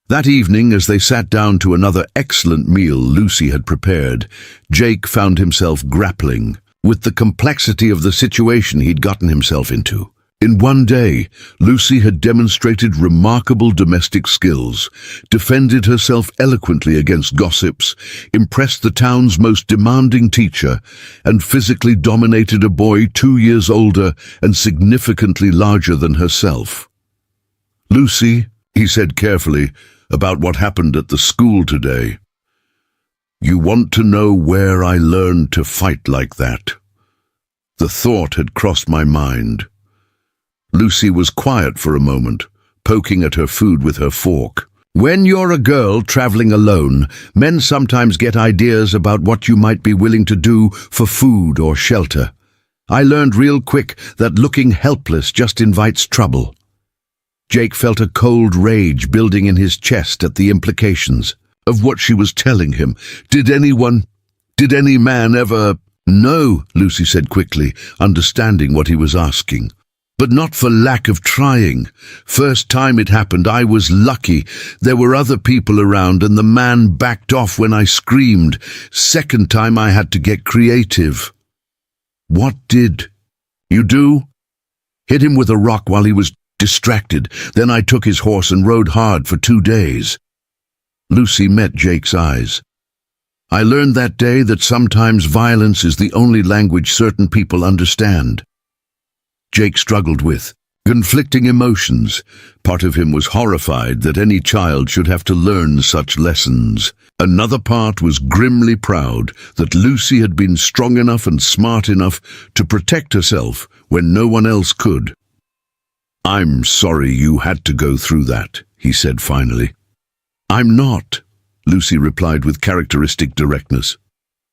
That evening, as they sat down to another excellent meal Lucy had prepared, Jake found himself grappling with the complexity of the situation he'd gotten himself into. In one day, Lucy had demonstrated remarkable domestic skills, defended herself eloquently against gossips, impressed the town's most demanding teacher, and physically dominated a boy 2 years older and significantly larger than herself. Lucy, he said carefully, about what happened at the school today. You want to know where I learned to fight like that? The thought had crossed my mind. Lucy was quiet for a moment, poking at her food with her fork. When you're a girl traveling alone, men sometimes get ideas about what you might be willing to do for food or shelter. I learned real quick that looking helpless just invites trouble. Jake felt a cold rage building in his chest at the implications. of what she was telling him. Did any man ever— "No," Lucy said quickly, understanding what he was asking. "But not for lack of trying. First time it happened, I was lucky. There were other people around and the man backed off when I screamed. Second time I had to get creative." "What did you do?" "Hit him with a rock while he was distracted. Then I took his horse and rode hard for 2 days. Lucy met Jake's eyes. "I learned that day that sometimes violence is the only language certain people understand." Jake struggled with conflicting emotions. Part of him was horrified that any child should have to learn such lessons. Another part was grimly proud that Lucy had been strong enough and smart enough to protect herself when no one else could. "I'm sorry you had to go through that," he said finally. "I'm not," Lucy replied with characteristic directness.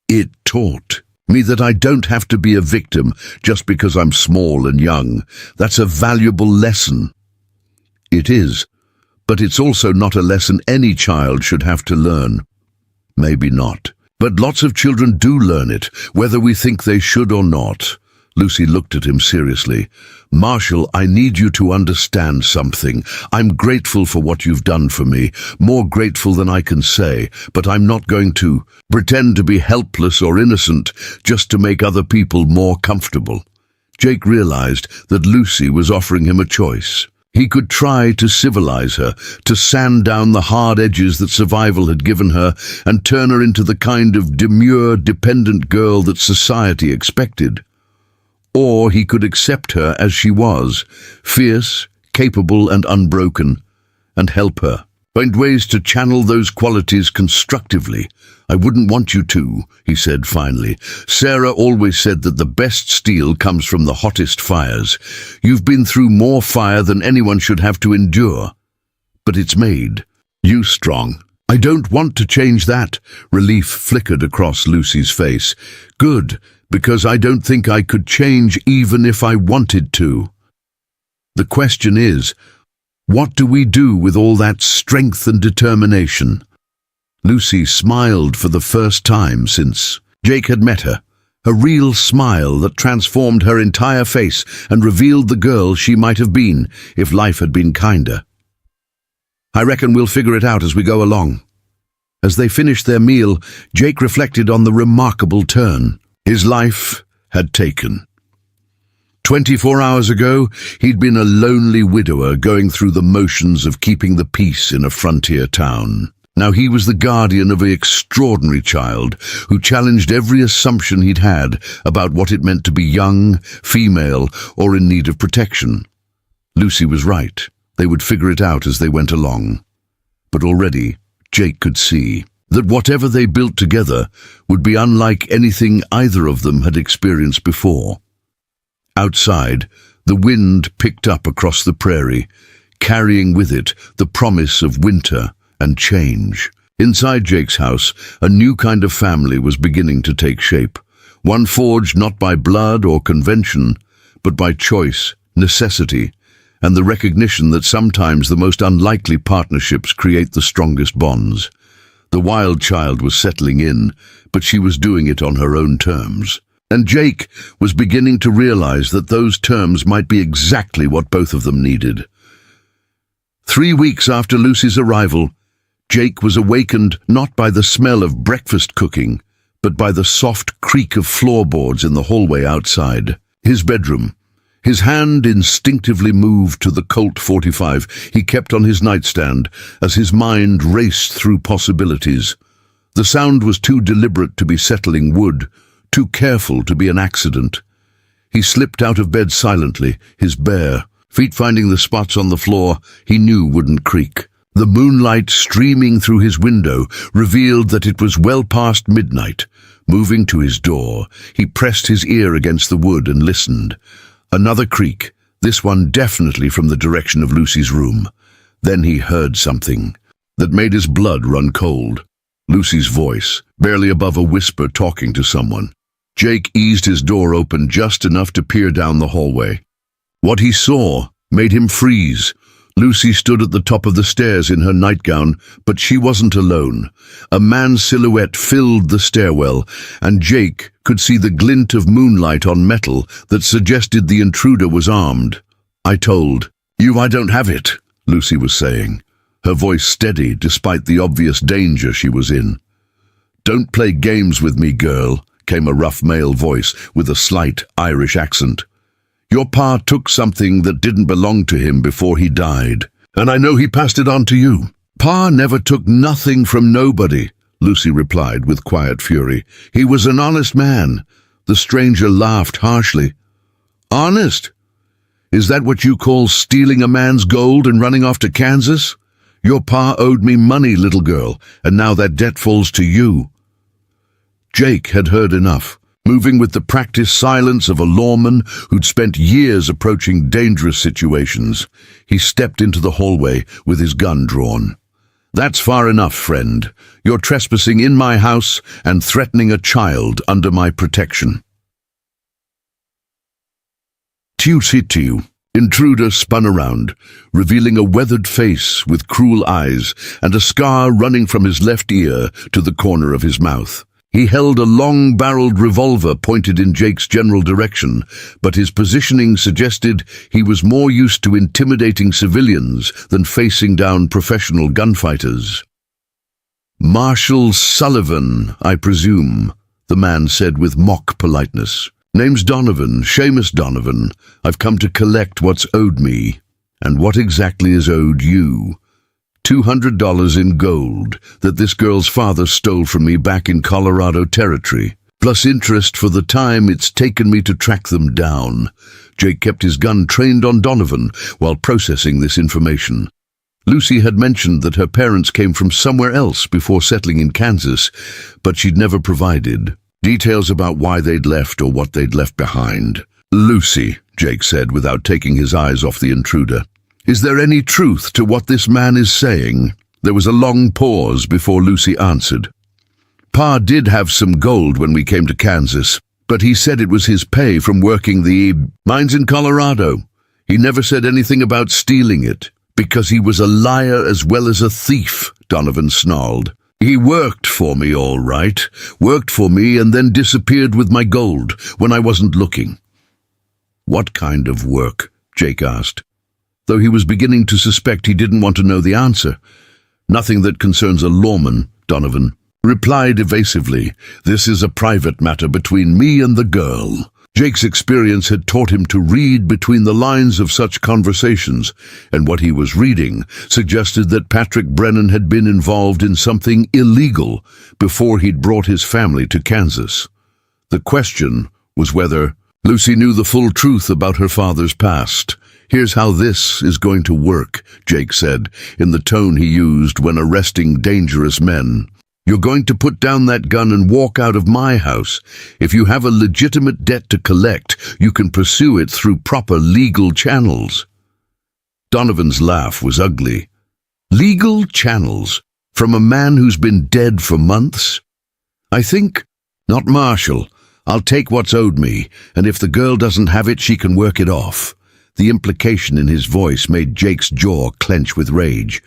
"It taught me that I don't have to be a victim just because I'm small and young. That's a valuable lesson." "It is, but it's also not a lesson any child should have to learn." "Maybe not, but lots of children do learn it, whether we think they should or not." Lucy looked at him seriously. "Marshall, I need you to understand something. I'm grateful for what you've done for me, more grateful than I can say, but I'm not going to pretend to be helpless or innocent just to make other people more comfortable." Jake realized that Lucy was offering him a choice. He could try to civilize her, to sand down the hard edges that survival had given her, and turn her into the kind of demure, dependent girl that society expected. Or he could accept her as she was, fierce, capable and unbroken, and help her. Find ways to channel those qualities constructively. "I wouldn't want you to," he said finally. "Sarah always said that the best steel comes from the hottest fires. You've been through more fire than anyone should have to endure. But it's made you strong." "I don't want to change that." Relief flickered across Lucy's face. "Good, because I don't think I could change even if I wanted to. The question is, what do we do with all that strength and determination?" Lucy smiled for the first time since Jake had met her, a real smile that transformed her entire face and revealed the girl she might have been if life had been kinder. "I reckon we'll figure it out as we go along." As they finished their meal, Jake reflected on the remarkable turn his life had taken. 24 hours ago, he'd been a lonely widower going through the motions of keeping the peace in a frontier town. Now he was the guardian of an extraordinary child who challenged every assumption he'd had about what it meant to be young, female, or in need of protection. Lucy was right. They would figure it out as they went along. But already, Jake could see that whatever they built together would be unlike anything either of them had experienced before. Outside, the wind picked up across the prairie, carrying with it the promise of winter and change. Inside Jake's house, a new kind of family was beginning to take shape, one forged not by blood or convention, but by choice, necessity, and the recognition that sometimes the most unlikely partnerships create the strongest bonds. The wild child was settling in, but she was doing it on her own terms. And Jake was beginning to realize that those terms might be exactly what both of them needed. 3 weeks after Lucy's arrival, Jake was awakened not by the smell of breakfast cooking, but by the soft creak of floorboards in the hallway outside. His bedroom. His hand instinctively moved to the Colt .45 he kept on his nightstand as his mind raced through possibilities. The sound was too deliberate to be settling wood, too careful to be an accident. He slipped out of bed silently, his bare feet finding the spots on the floor he knew wouldn't creak. The moonlight streaming through his window revealed that it was well past midnight. Moving to his door, he pressed his ear against the wood and listened. Another creak, this one definitely from the direction of Lucy's room. Then he heard something that made his blood run cold. Lucy's voice, barely above a whisper, talking to someone. Jake eased his door open just enough to peer down the hallway. What he saw made him freeze. Lucy stood at the top of the stairs in her nightgown, but she wasn't alone. A man's silhouette filled the stairwell, and Jake could see the glint of moonlight on metal that suggested the intruder was armed. "I told you I don't have it," Lucy was saying, her voice steady despite the obvious danger she was in. "Don't play games with me, girl," came a rough male voice with a slight Irish accent. "Your pa took something that didn't belong to him before he died, and I know he passed it on to you." "Pa never took nothing from nobody," Lucy replied with quiet fury. "He was an honest man." The stranger laughed harshly. "Honest? Is that what you call stealing a man's gold and running off to Kansas? Your pa owed me money, little girl, and now that debt falls to you." Jake had heard enough. Moving with the practiced silence of a lawman who'd spent years approaching dangerous situations, he stepped into the hallway with his gun drawn. "That's far enough, friend. You're trespassing in my house and threatening a child under my protection." Tiu. Intruder spun around, revealing a weathered face with cruel eyes and a scar running from his left ear to the corner of his mouth. He held a long-barreled revolver pointed in Jake's general direction, but his positioning suggested he was more used to intimidating civilians than facing down professional gunfighters. "Marshal Sullivan, I presume," the man said with mock politeness. "Name's Donovan, Seamus Donovan. I've come to collect what's owed me." "And what exactly is owed you?" $200 in gold that this girl's father stole from me back in Colorado Territory, plus interest for the time it's taken me to track them down. Jake kept his gun trained on Donovan while processing this information. Lucy had mentioned that her parents came from somewhere else before settling in Kansas, but she'd never provided details about why they'd left or what they'd left behind. "Lucy," Jake said without taking his eyes off the intruder, "is there any truth to what this man is saying?" There was a long pause before Lucy answered. "Pa did have some gold when we came to Kansas, but he said it was his pay from working the mines in Colorado. He never said anything about stealing it, because he was a liar as well as a thief," Donovan snarled. "He worked for me, all right. Worked for me and then disappeared with my gold when I wasn't looking." "What kind of work?" Jake asked, though he was beginning to suspect he didn't want to know the answer. "Nothing that concerns a lawman," Donovan replied evasively. "This is a private matter between me and the girl." Jake's experience had taught him to read between the lines of such conversations, and what he was reading suggested that Patrick Brennan had been involved in something illegal before he'd brought his family to Kansas. The question was whether Lucy knew the full truth about her father's past. "Here's how this is going to work," Jake said, in the tone he used when arresting dangerous men. "You're going to put down that gun and walk out of my house. If you have a legitimate debt to collect, you can pursue it through proper legal channels." Donovan's laugh was ugly. "Legal channels? From a man who's been dead for months? I think, not Marshall. I'll take what's owed me, and if the girl doesn't have it, she can work it off." The implication in his voice made Jake's jaw clench with rage.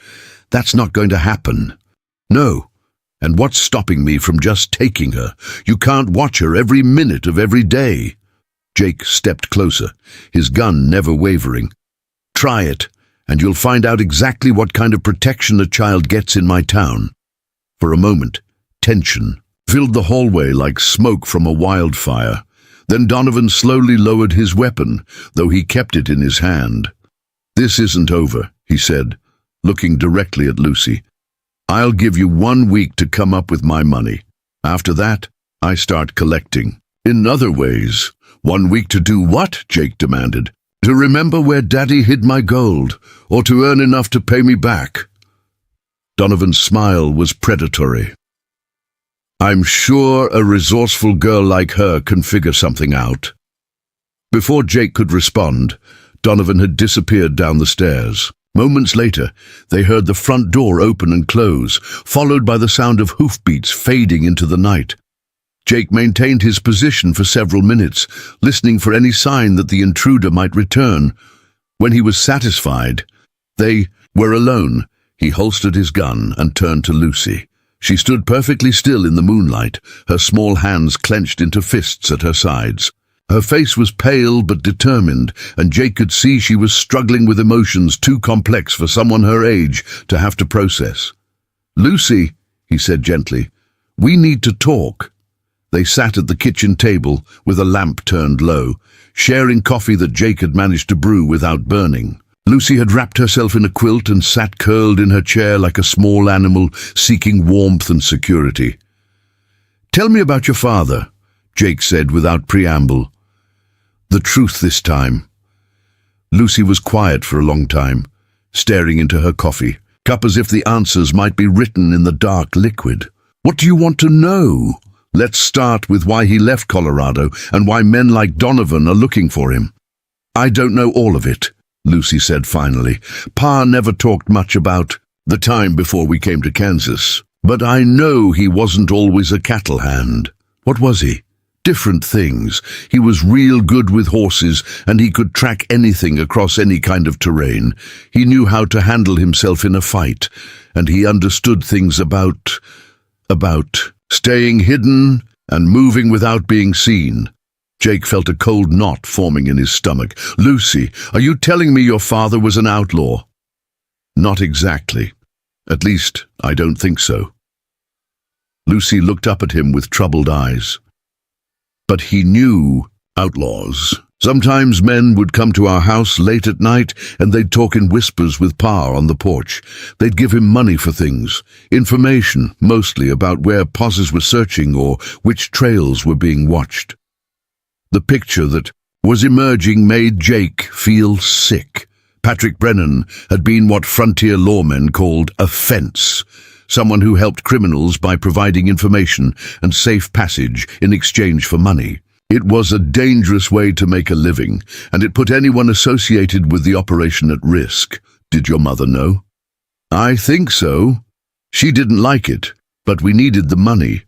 "That's not going to happen." "No. And what's stopping me from just taking her? You can't watch her every minute of every day." Jake stepped closer, his gun never wavering. "Try it, and you'll find out exactly what kind of protection a child gets in my town." For a moment, tension filled the hallway like smoke from a wildfire. Then Donovan slowly lowered his weapon, though he kept it in his hand. "This isn't over," he said, looking directly at Lucy. "I'll give you 1 week to come up with my money. After that, I start collecting." "In other ways." "1 week to do what?" Jake demanded. "To remember where Daddy hid my gold, or to earn enough to pay me back." Donovan's smile was predatory. "I'm sure a resourceful girl like her can figure something out." Before Jake could respond, Donovan had disappeared down the stairs. Moments later, they heard the front door open and close, followed by the sound of hoofbeats fading into the night. Jake maintained his position for several minutes, listening for any sign that the intruder might return. When he was satisfied, They were alone. He holstered his gun and turned to Lucy. She stood perfectly still in the moonlight, her small hands clenched into fists at her sides. Her face was pale but determined, and Jake could see she was struggling with emotions too complex for someone her age to have to process. "Lucy," he said gently, "we need to talk." They sat at the kitchen table with a lamp turned low, sharing coffee that Jake had managed to brew without burning. Lucy had wrapped herself in a quilt and sat curled in her chair like a small animal seeking warmth and security. "Tell me about your father," Jake said without preamble. "The truth this time." Lucy was quiet for a long time, staring into her coffee cup as if the answers might be written in the dark liquid. "What do you want to know? Let's start with why he left Colorado and why men like Donovan are looking for him." "I don't know all of it," Lucy said finally. "Pa never talked much about the time before we came to Kansas, but I know he wasn't always a cattle hand." "What was he?" "Different things. He was real good with horses, and he could track anything across any kind of terrain. He knew how to handle himself in a fight, and he understood things about staying hidden and moving without being seen." Jake felt a cold knot forming in his stomach. "Lucy, are you telling me your father was an outlaw?" "Not exactly. At least, I don't think so." Lucy looked up at him with troubled eyes. "But he knew outlaws. Sometimes men would come to our house late at night and they'd talk in whispers with Pa on the porch. They'd give him money for things, information mostly about where posses were searching or which trails were being watched." The picture that was emerging made Jake feel sick. Patrick Brennan had been what frontier lawmen called a fence, someone who helped criminals by providing information and safe passage in exchange for money. It was a dangerous way to make a living, and it put anyone associated with the operation at risk. "Did your mother know?" "I think so. She didn't like it, but we needed the money.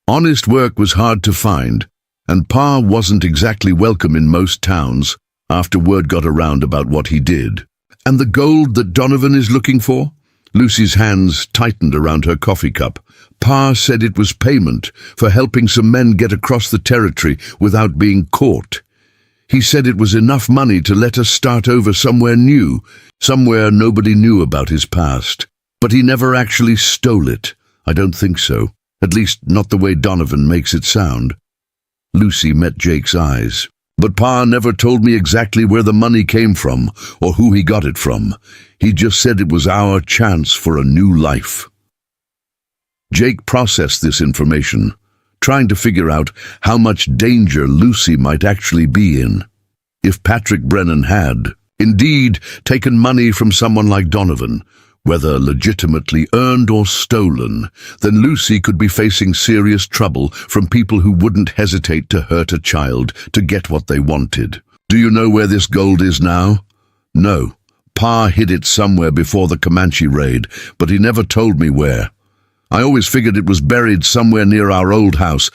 Honest work was hard to find, and Pa wasn't exactly welcome in most towns after word got around about what he did." "And the gold that Donovan is looking for?" Lucy's hands tightened around her coffee cup. "Pa said it was payment for helping some men get across the territory without being caught. He said it was enough money to let us start over somewhere new, somewhere nobody knew about his past. But he never actually stole it. I don't think so. At least not the way Donovan makes it sound." Lucy met Jake's eyes. "But Pa never told me exactly where the money came from or who he got it from. He just said it was our chance for a new life." Jake processed this information, trying to figure out how much danger Lucy might actually be in. If Patrick Brennan had, indeed, taken money from someone like Donovan, whether legitimately earned or stolen, then Lucy could be facing serious trouble from people who wouldn't hesitate to hurt a child to get what they wanted. "Do you know where this gold is now?" "No. Pa hid it somewhere before the Comanche raid, but he never told me where. I always figured it was buried somewhere near our old house,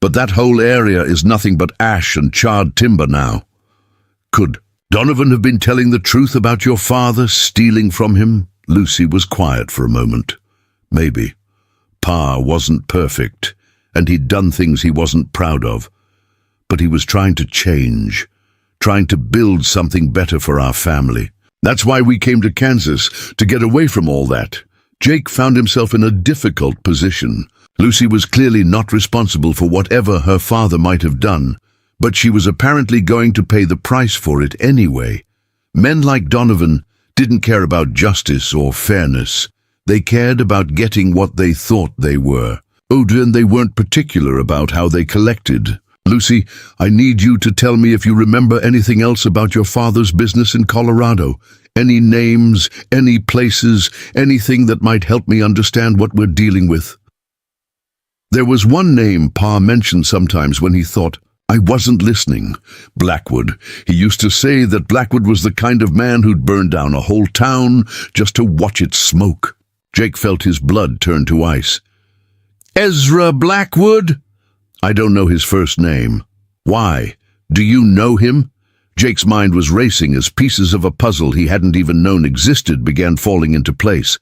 but that whole area is nothing but ash and charred timber now." "Could Donovan have been telling the truth about your father stealing from him?" Lucy was quiet for a moment. "Maybe. Pa wasn't perfect, and he'd done things he wasn't proud of. But he was trying to change, trying to build something better for our family. That's why we came to Kansas, to get away from all that." Jake found himself in a difficult position. Lucy was clearly not responsible for whatever her father might have done, but she was apparently going to pay the price for it anyway. Men like Donovan didn't care about justice or fairness. They cared about getting what they thought they were. And they weren't particular about how they collected. "Lucy, I need you to tell me if you remember anything else about your father's business in Colorado. Any names, any places, anything that might help me understand what we're dealing with." There was one name Pa mentioned sometimes when he thought I wasn't listening. Blackwood. He used to say that Blackwood was the kind of man who'd burn down a whole town just to watch it smoke. Jake felt his blood turn to ice. "Ezra Blackwood?" "I don't know his first name." "Why? Do you know him?" Jake's mind was racing as pieces of a puzzle he hadn't even known existed began falling into place.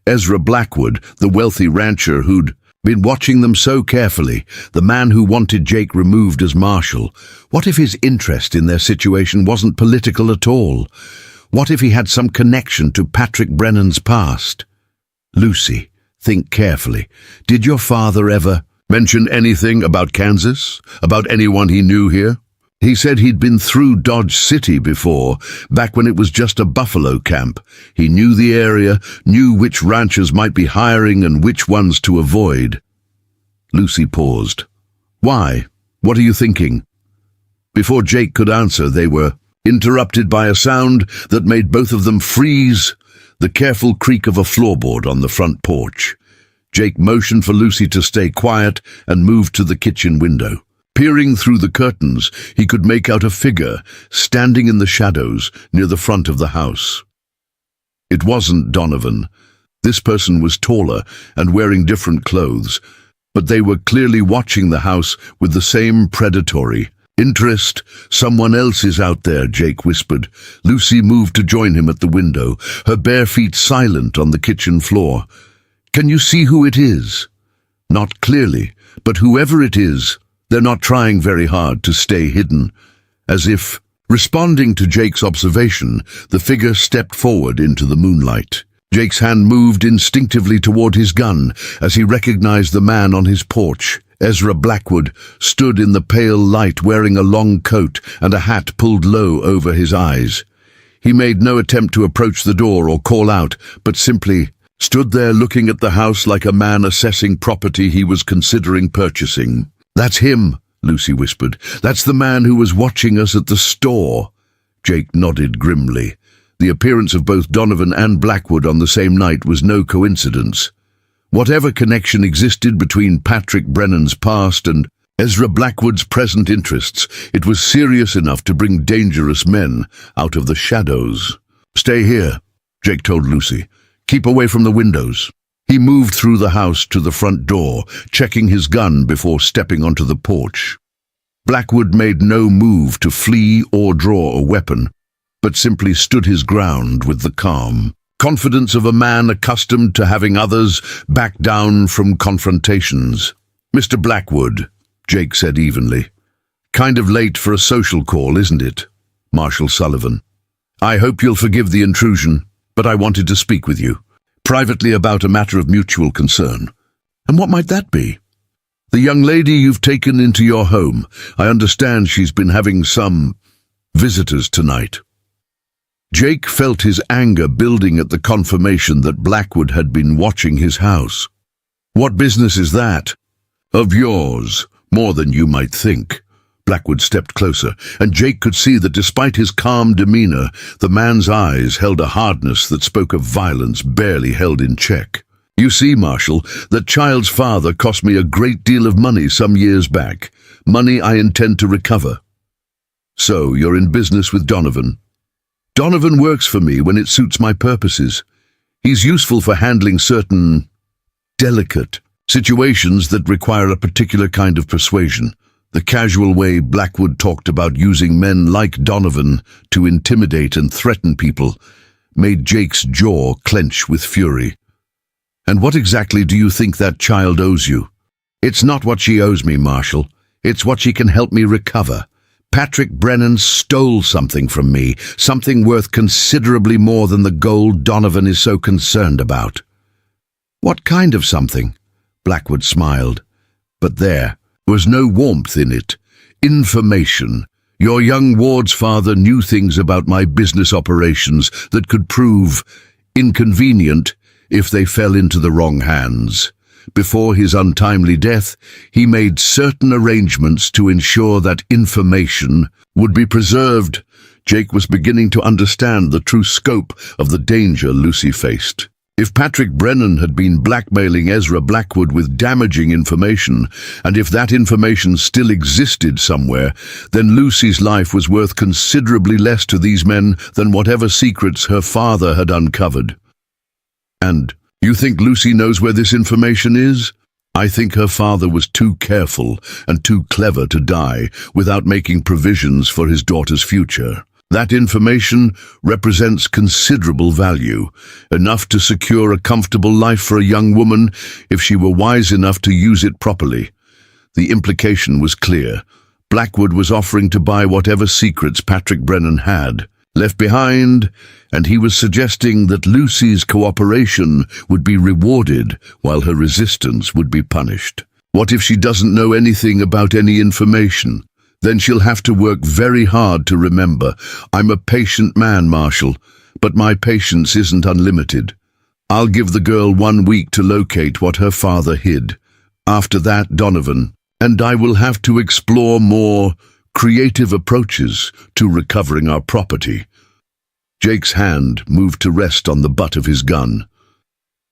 Ezra Blackwood, the wealthy rancher who'd been watching them so carefully, the man who wanted Jake removed as marshal. What if his interest in their situation wasn't political at all? What if he had some connection to Patrick Brennan's past? Lucy, think carefully. Did your father ever mention anything about Kansas? About anyone he knew here? He said he'd been through Dodge City before, back when it was just a buffalo camp. He knew the area, knew which ranchers might be hiring and which ones to avoid. Lucy paused. Why? What are you thinking? Before Jake could answer, they were interrupted by a sound that made both of them freeze, the careful creak of a floorboard on the front porch. Jake motioned for Lucy to stay quiet and moved to the kitchen window. Peering through the curtains, he could make out a figure standing in the shadows near the front of the house. It wasn't Donovan. This person was taller and wearing different clothes, but they were clearly watching the house with the same predatory interest. Someone else is out there, Jake whispered. Lucy moved to join him at the window, her bare feet silent on the kitchen floor. Can you see who it is? Not clearly, but whoever it is, they're not trying very hard to stay hidden. As if responding to Jake's observation, the figure stepped forward into the moonlight. Jake's hand moved instinctively toward his gun as he recognized the man on his porch. Ezra Blackwood stood in the pale light wearing a long coat and a hat pulled low over his eyes. He made no attempt to approach the door or call out, but simply stood there looking at the house like a man assessing property he was considering purchasing. That's him, Lucy whispered. That's the man who was watching us at the store. Jake nodded grimly. The appearance of both Donovan and Blackwood on the same night was no coincidence. Whatever connection existed between Patrick Brennan's past and Ezra Blackwood's present interests, it was serious enough to bring dangerous men out of the shadows. Stay here, Jake told Lucy. Keep away from the windows. He moved through the house to the front door, checking his gun before stepping onto the porch. Blackwood made no move to flee or draw a weapon, but simply stood his ground with the calm confidence of a man accustomed to having others back down from confrontations. Mr. Blackwood, Jake said evenly. Kind of late for a social call, isn't it? Marshal Sullivan. I hope you'll forgive the intrusion, but I wanted to speak with you privately about a matter of mutual concern. And what might that be? The young lady you've taken into your home. I understand she's been having some visitors tonight. Jake felt his anger building at the confirmation that Blackwood had been watching his house. What business is that? Of yours, more than you might think. Blackwood stepped closer, and Jake could see that despite his calm demeanor, the man's eyes held a hardness that spoke of violence barely held in check. You see, Marshal, that child's father cost me a great deal of money some years back, money I intend to recover. So, you're in business with Donovan. Donovan works for me when it suits my purposes. He's useful for handling certain delicate situations that require a particular kind of persuasion. The casual way Blackwood talked about using men like Donovan to intimidate and threaten people made Jake's jaw clench with fury. And what exactly do you think that child owes you? It's not what she owes me, Marshal. It's what she can help me recover. Patrick Brennan stole something from me, something worth considerably more than the gold Donovan is so concerned about. What kind of something? Blackwood smiled. But there was no warmth in it. Information. Your young ward's father knew things about my business operations that could prove inconvenient if they fell into the wrong hands. Before his untimely death, he made certain arrangements to ensure that information would be preserved. Jake was beginning to understand the true scope of the danger Lucy faced. If Patrick Brennan had been blackmailing Ezra Blackwood with damaging information, and if that information still existed somewhere, then Lucy's life was worth considerably less to these men than whatever secrets her father had uncovered. And you think Lucy knows where this information is? I think her father was too careful and too clever to die without making provisions for his daughter's future. That information represents considerable value, enough to secure a comfortable life for a young woman if she were wise enough to use it properly. The implication was clear. Blackwood was offering to buy whatever secrets Patrick Brennan had left behind, and he was suggesting that Lucy's cooperation would be rewarded while her resistance would be punished. What if she doesn't know anything about any information? Then she'll have to work very hard to remember. I'm a patient man, Marshal, but my patience isn't unlimited. I'll give the girl 1 week to locate what her father hid. After that, Donovan and I will have to explore more creative approaches to recovering our property. Jake's hand moved to rest on the butt of his gun.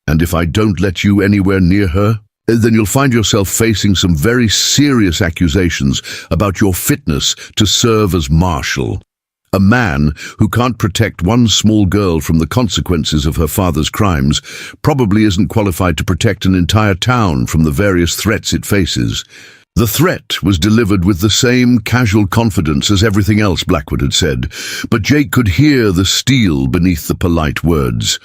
And if I don't let you anywhere near her, then you'll find yourself facing some very serious accusations about your fitness to serve as marshal. A man who can't protect one small girl from the consequences of her father's crimes probably isn't qualified to protect an entire town from the various threats it faces. The threat was delivered with the same casual confidence as everything else Blackwood had said, but Jake could hear the steel beneath the polite words.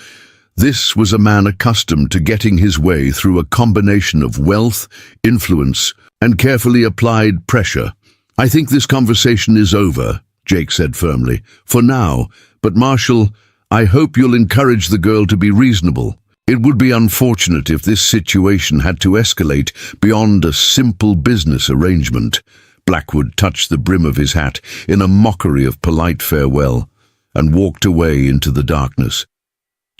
This was a man accustomed to getting his way through a combination of wealth, influence, and carefully applied pressure. I think this conversation is over, Jake said firmly, for now, but Marshal, I hope you'll encourage the girl to be reasonable. It would be unfortunate if this situation had to escalate beyond a simple business arrangement. Blackwood touched the brim of his hat in a mockery of polite farewell and walked away into the darkness.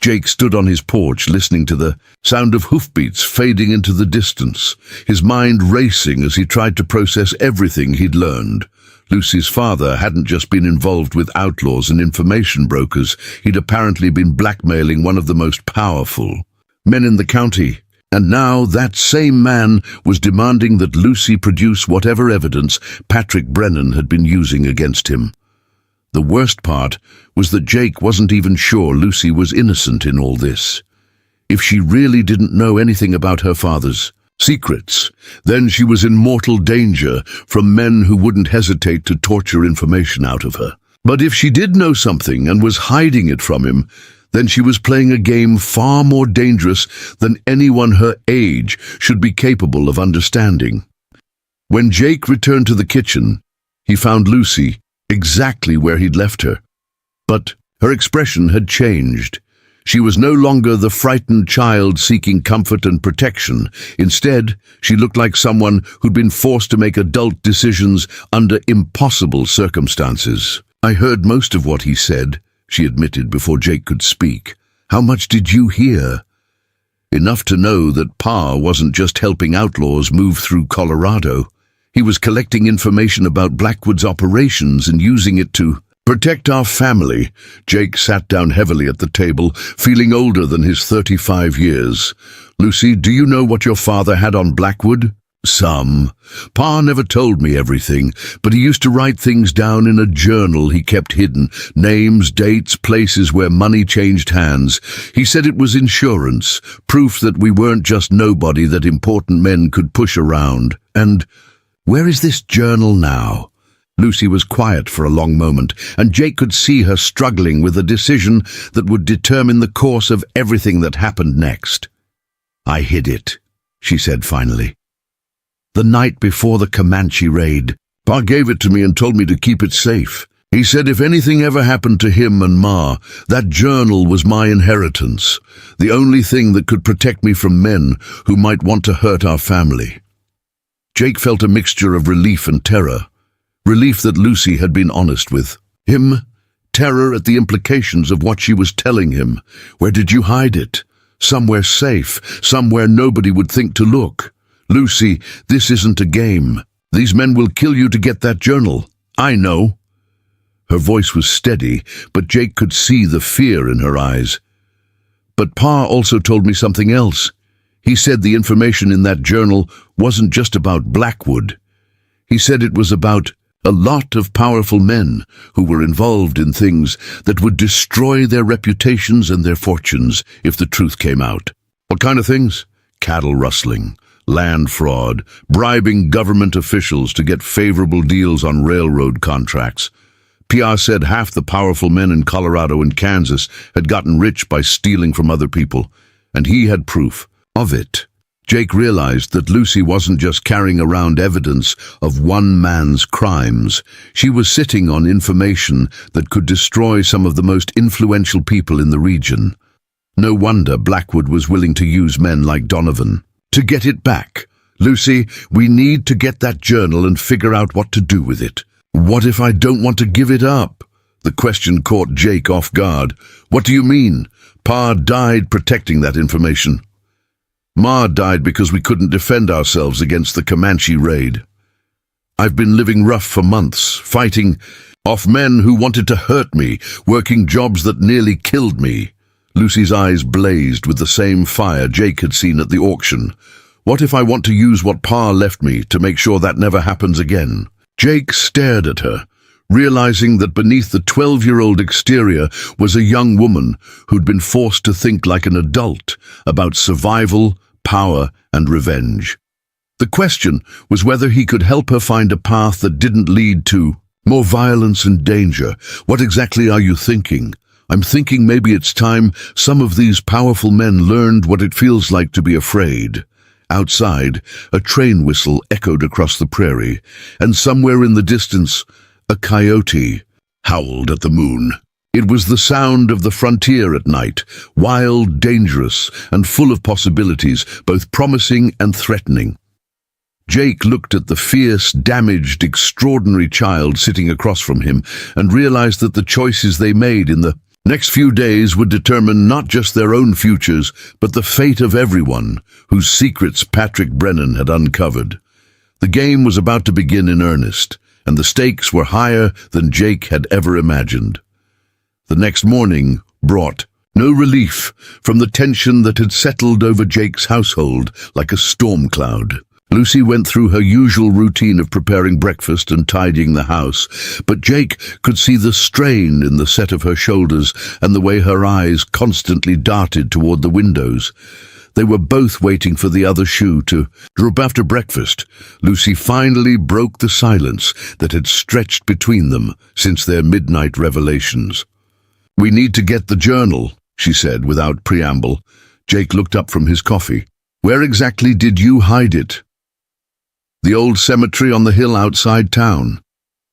Jake stood on his porch listening to the sound of hoofbeats fading into the distance, his mind racing as he tried to process everything he'd learned. Lucy's father hadn't just been involved with outlaws and information brokers, he'd apparently been blackmailing one of the most powerful men in the county, and now that same man was demanding that Lucy produce whatever evidence Patrick Brennan had been using against him. The worst part was that Jake wasn't even sure Lucy was innocent in all this. If she really didn't know anything about her father's secrets, then she was in mortal danger from men who wouldn't hesitate to torture information out of her. But if she did know something and was hiding it from him, then she was playing a game far more dangerous than anyone her age should be capable of understanding. When Jake returned to the kitchen, he found Lucy exactly where he'd left her. But her expression had changed. She was no longer the frightened child seeking comfort and protection. Instead, she looked like someone who'd been forced to make adult decisions under impossible circumstances. I heard most of what he said, she admitted before Jake could speak. How much did you hear? Enough to know that Pa wasn't just helping outlaws move through Colorado. He was collecting information about Blackwood's operations and using it to protect our family. Jake sat down heavily at the table, feeling older than his 35 years. Lucy, do you know what your father had on Blackwood? Some. Pa never told me everything, but he used to write things down in a journal he kept hidden. Names, dates, places where money changed hands. He said it was insurance, proof that we weren't just nobody that important men could push around. And where is this journal now? Lucy was quiet for a long moment, and Jake could see her struggling with a decision that would determine the course of everything that happened next. I hid it, she said finally. The night before the Comanche raid, Pa gave it to me and told me to keep it safe. He said if anything ever happened to him and Ma, that journal was my inheritance, the only thing that could protect me from men who might want to hurt our family. Jake felt a mixture of relief and terror. Relief that Lucy had been honest with him, terror at the implications of what she was telling him. Where did you hide it? Somewhere safe, somewhere nobody would think to look. Lucy, this isn't a game. These men will kill you to get that journal. I know. Her voice was steady, but Jake could see the fear in her eyes. But Pa also told me something else. He said the information in that journal wasn't just about Blackwood. He said it was about a lot of powerful men who were involved in things that would destroy their reputations and their fortunes if the truth came out. What kind of things? Cattle rustling, land fraud, bribing government officials to get favorable deals on railroad contracts. PR said half the powerful men in Colorado and Kansas had gotten rich by stealing from other people, and he had proof of it. Jake realized that Lucy wasn't just carrying around evidence of one man's crimes. She was sitting on information that could destroy some of the most influential people in the region. No wonder Blackwood was willing to use men like Donovan. To get it back, Lucy, we need to get that journal and figure out what to do with it. What if I don't want to give it up? The question caught Jake off guard. What do you mean? Pa died protecting that information. Ma died because we couldn't defend ourselves against the Comanche raid. I've been living rough for months, fighting off men who wanted to hurt me, working jobs that nearly killed me. Lucy's eyes blazed with the same fire Jake had seen at the auction. What if I want to use what Pa left me to make sure that never happens again? Jake stared at her, realizing that beneath the 12-year-old exterior was a young woman who'd been forced to think like an adult about survival, power, and revenge. The question was whether he could help her find a path that didn't lead to more violence and danger. What exactly are you thinking? I'm thinking maybe it's time some of these powerful men learned what it feels like to be afraid. Outside, a train whistle echoed across the prairie, and somewhere in the distance, a coyote howled at the moon. It was the sound of the frontier at night, wild, dangerous, and full of possibilities, both promising and threatening. Jake looked at the fierce, damaged, extraordinary child sitting across from him and realized that the choices they made in the next few days would determine not just their own futures, but the fate of everyone whose secrets Patrick Brennan had uncovered. The game was about to begin in earnest, and the stakes were higher than Jake had ever imagined. The next morning brought no relief from the tension that had settled over Jake's household like a storm cloud. Lucy went through her usual routine of preparing breakfast and tidying the house, but Jake could see the strain in the set of her shoulders and the way her eyes constantly darted toward the windows. They were both waiting for the other shoe to drop. After breakfast, Lucy finally broke the silence that had stretched between them since their midnight revelations. "We need to get the journal," she said without preamble. Jake looked up from his coffee. "Where exactly did you hide it?" "The old cemetery on the hill outside town.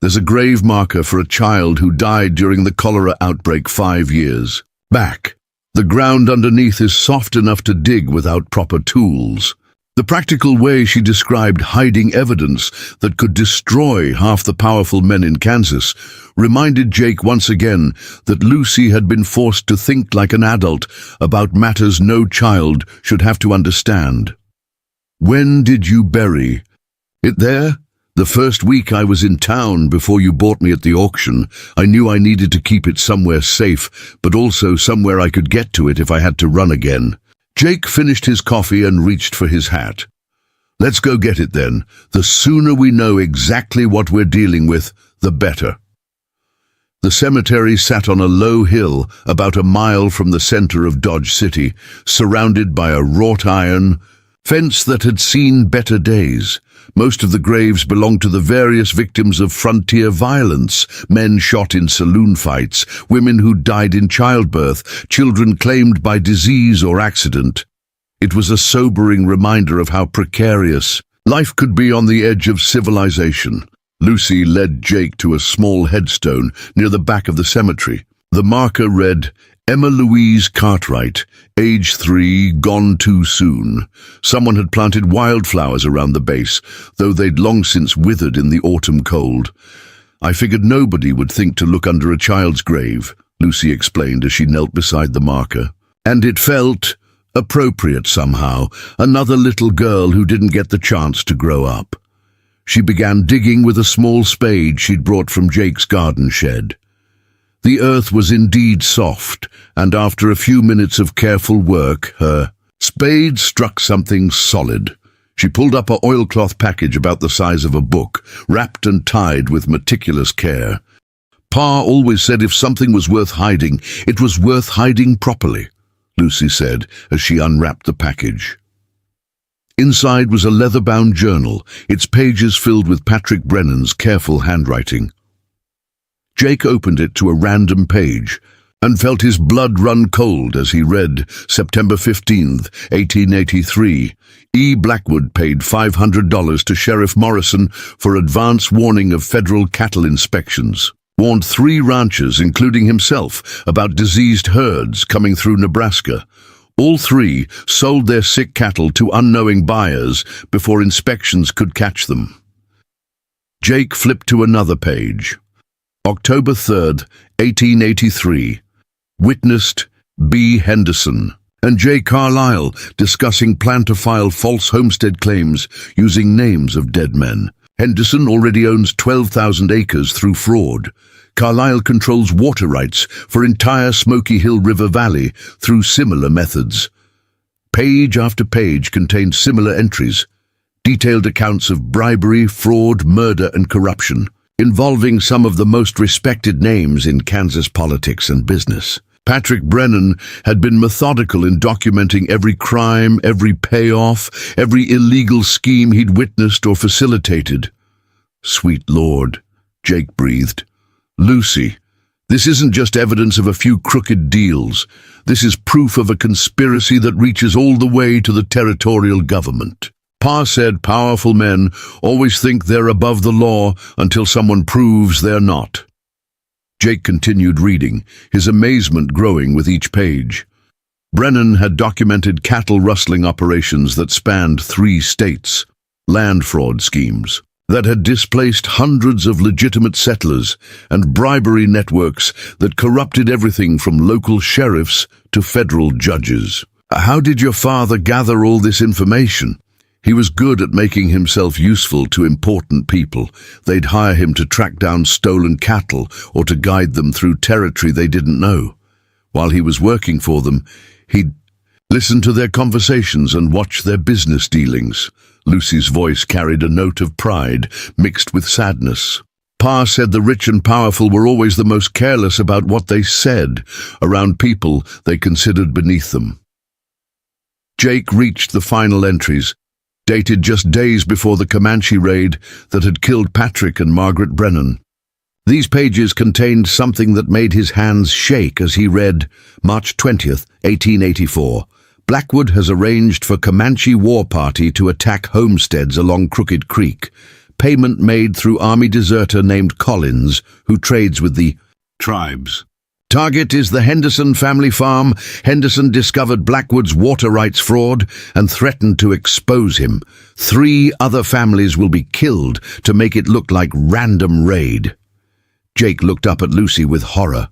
There's a grave marker for a child who died during the cholera outbreak 5 years back. The ground underneath is soft enough to dig without proper tools." The practical way she described hiding evidence that could destroy half the powerful men in Kansas reminded Jake once again that Lucy had been forced to think like an adult about matters no child should have to understand. "When did you bury it there?" "The first week I was in town before you bought me at the auction. I knew I needed to keep it somewhere safe, but also somewhere I could get to it if I had to run again." Jake finished his coffee and reached for his hat. "Let's go get it then. The sooner we know exactly what we're dealing with, the better." The cemetery sat on a low hill about a mile from the center of Dodge City, surrounded by a wrought iron fence that had seen better days. Most of the graves belonged to the various victims of frontier violence, men shot in saloon fights, women who died in childbirth, children claimed by disease or accident. It was a sobering reminder of how precarious life could be on the edge of civilization. Lucy led Jake to a small headstone near the back of the cemetery. The marker read, "Emma Louise Cartwright, age 3, gone too soon." Someone had planted wildflowers around the base, though they'd long since withered in the autumn cold. "I figured nobody would think to look under a child's grave," Lucy explained as she knelt beside the marker. "And it felt appropriate somehow, another little girl who didn't get the chance to grow up." She began digging with a small spade she'd brought from Jake's garden shed. The earth was indeed soft, and after a few minutes of careful work, her spade struck something solid. She pulled up an oilcloth package about the size of a book, wrapped and tied with meticulous care. "Pa always said if something was worth hiding, it was worth hiding properly," Lucy said as she unwrapped the package. Inside was a leather-bound journal, its pages filled with Patrick Brennan's careful handwriting. Jake opened it to a random page and felt his blood run cold as he read September 15th, 1883. E. Blackwood paid $500 to Sheriff Morrison for advance warning of federal cattle inspections. Warned 3 ranchers, including himself, about diseased herds coming through Nebraska. All 3 sold their sick cattle to unknowing buyers before inspections could catch them. Jake flipped to another page. October 3rd, 1883. Witnessed B. Henderson and J. Carlisle discussing plan to file false homestead claims using names of dead men. Henderson already owns 12,000 acres through fraud. Carlisle controls water rights for entire Smoky Hill River Valley through similar methods. Page after page contained similar entries, detailed accounts of bribery, fraud, murder, and corruption, involving some of the most respected names in Kansas politics and business. Patrick Brennan had been methodical in documenting every crime, every payoff, every illegal scheme he'd witnessed or facilitated. Sweet Lord, Jake breathed. Lucy, this isn't just evidence of a few crooked deals. This is proof of a conspiracy that reaches all the way to the territorial government. Pa said powerful men always think they're above the law until someone proves they're not. Jake continued reading, his amazement growing with each page. Brennan had documented cattle rustling operations that spanned 3 states, land fraud schemes that had displaced hundreds of legitimate settlers, and bribery networks that corrupted everything from local sheriffs to federal judges. How did your father gather all this information? He was good at making himself useful to important people. They'd hire him to track down stolen cattle or to guide them through territory they didn't know. While he was working for them, he'd listen to their conversations and watch their business dealings. Lucy's voice carried a note of pride mixed with sadness. Pa said the rich and powerful were always the most careless about what they said around people they considered beneath them. Jake reached the final entries, dated just days before the Comanche raid that had killed Patrick and Margaret Brennan. These pages contained something that made his hands shake as he read, March 20th, 1884. Blackwood has arranged for Comanche war party to attack homesteads along Crooked Creek. Payment made through Army deserter named Collins, who trades with the tribes. Target is the Henderson family farm. Henderson discovered Blackwood's water rights fraud and threatened to expose him. 3 other families will be killed to make it look like random raid. Jake looked up at Lucy with horror.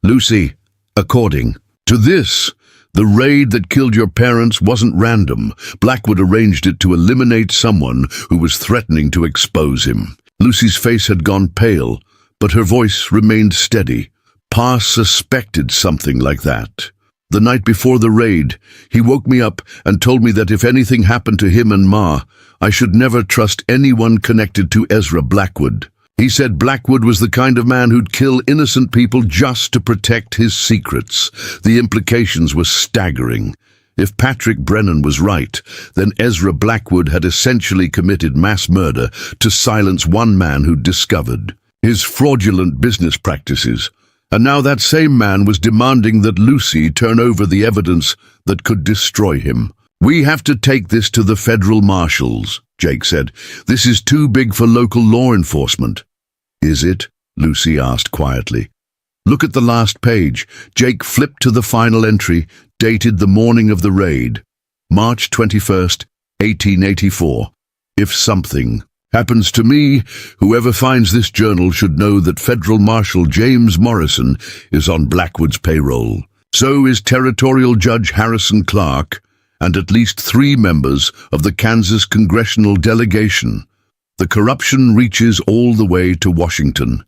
Lucy, according to this, the raid that killed your parents wasn't random. Blackwood arranged it to eliminate someone who was threatening to expose him. Lucy's face had gone pale, but her voice remained steady. Pa suspected something like that. The night before the raid, he woke me up and told me that if anything happened to him and Ma, I should never trust anyone connected to Ezra Blackwood. He said Blackwood was the kind of man who'd kill innocent people just to protect his secrets. The implications were staggering. If Patrick Brennan was right, then Ezra Blackwood had essentially committed mass murder to silence one man who'd discovered his fraudulent business practices. And now that same man was demanding that Lucy turn over the evidence that could destroy him. We have to take this to the federal marshals, Jake said. This is too big for local law enforcement. Is it? Lucy asked quietly. Look at the last page. Jake flipped to the final entry, dated the morning of the raid. March 21st, 1884. If something happens to me, whoever finds this journal should know that Federal Marshal James Morrison is on Blackwood's payroll. So is Territorial Judge Harrison Clark and at least 3 members of the Kansas congressional delegation. The corruption reaches all the way to Washington.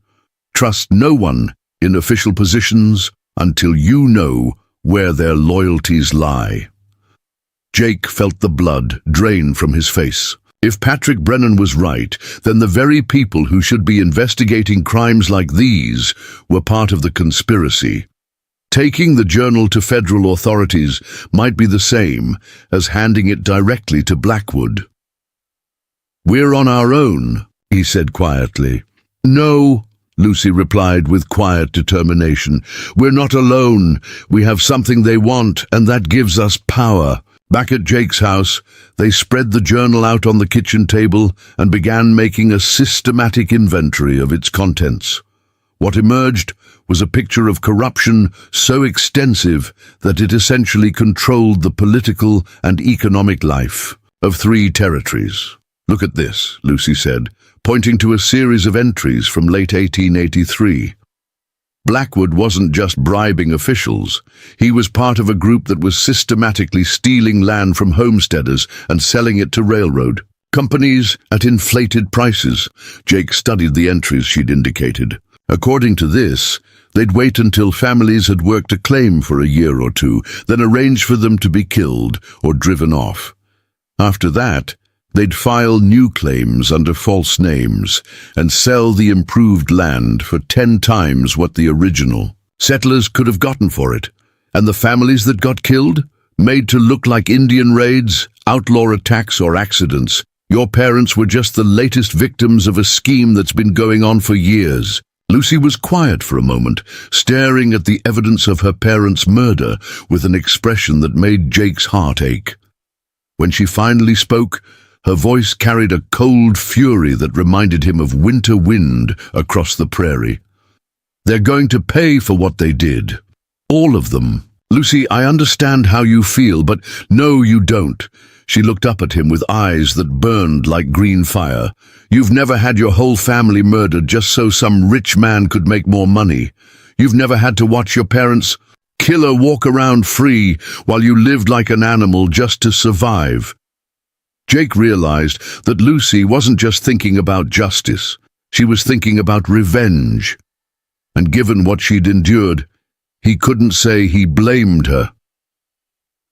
Trust no one in official positions until you know where their loyalties lie. Jake felt the blood drain from his face. If Patrick Brennan was right, then the very people who should be investigating crimes like these were part of the conspiracy. Taking the journal to federal authorities might be the same as handing it directly to Blackwood. "We're on our own," he said quietly. "No," Lucy replied with quiet determination. "We're not alone. We have something they want, and that gives us power." Back at Jake's house, they spread the journal out on the kitchen table and began making a systematic inventory of its contents. What emerged was a picture of corruption so extensive that it essentially controlled the political and economic life of 3 territories. "Look at this," Lucy said, pointing to a series of entries from late 1883. Blackwood wasn't just bribing officials. He was part of a group that was systematically stealing land from homesteaders and selling it to railroad companies at inflated prices. Jake studied the entries she'd indicated. According to this, they'd wait until families had worked a claim for a year or two, then arrange for them to be killed or driven off. After that, they'd file new claims under false names and sell the improved land for 10 times what the original settlers could have gotten for it. And the families that got killed, made to look like Indian raids, outlaw attacks, or accidents. Your parents were just the latest victims of a scheme that's been going on for years. Lucy was quiet for a moment, staring at the evidence of her parents' murder with an expression that made Jake's heart ache. When she finally spoke, her voice carried a cold fury that reminded him of winter wind across the prairie. "They're going to pay for what they did. All of them. Lucy, I understand how you feel, but no, you don't." She looked up at him with eyes that burned like green fire. "You've never had your whole family murdered just so some rich man could make more money. You've never had to watch your parents kill or walk around free while you lived like an animal just to survive." Jake realized that Lucy wasn't just thinking about justice. She was thinking about revenge. And given what she'd endured, he couldn't say he blamed her.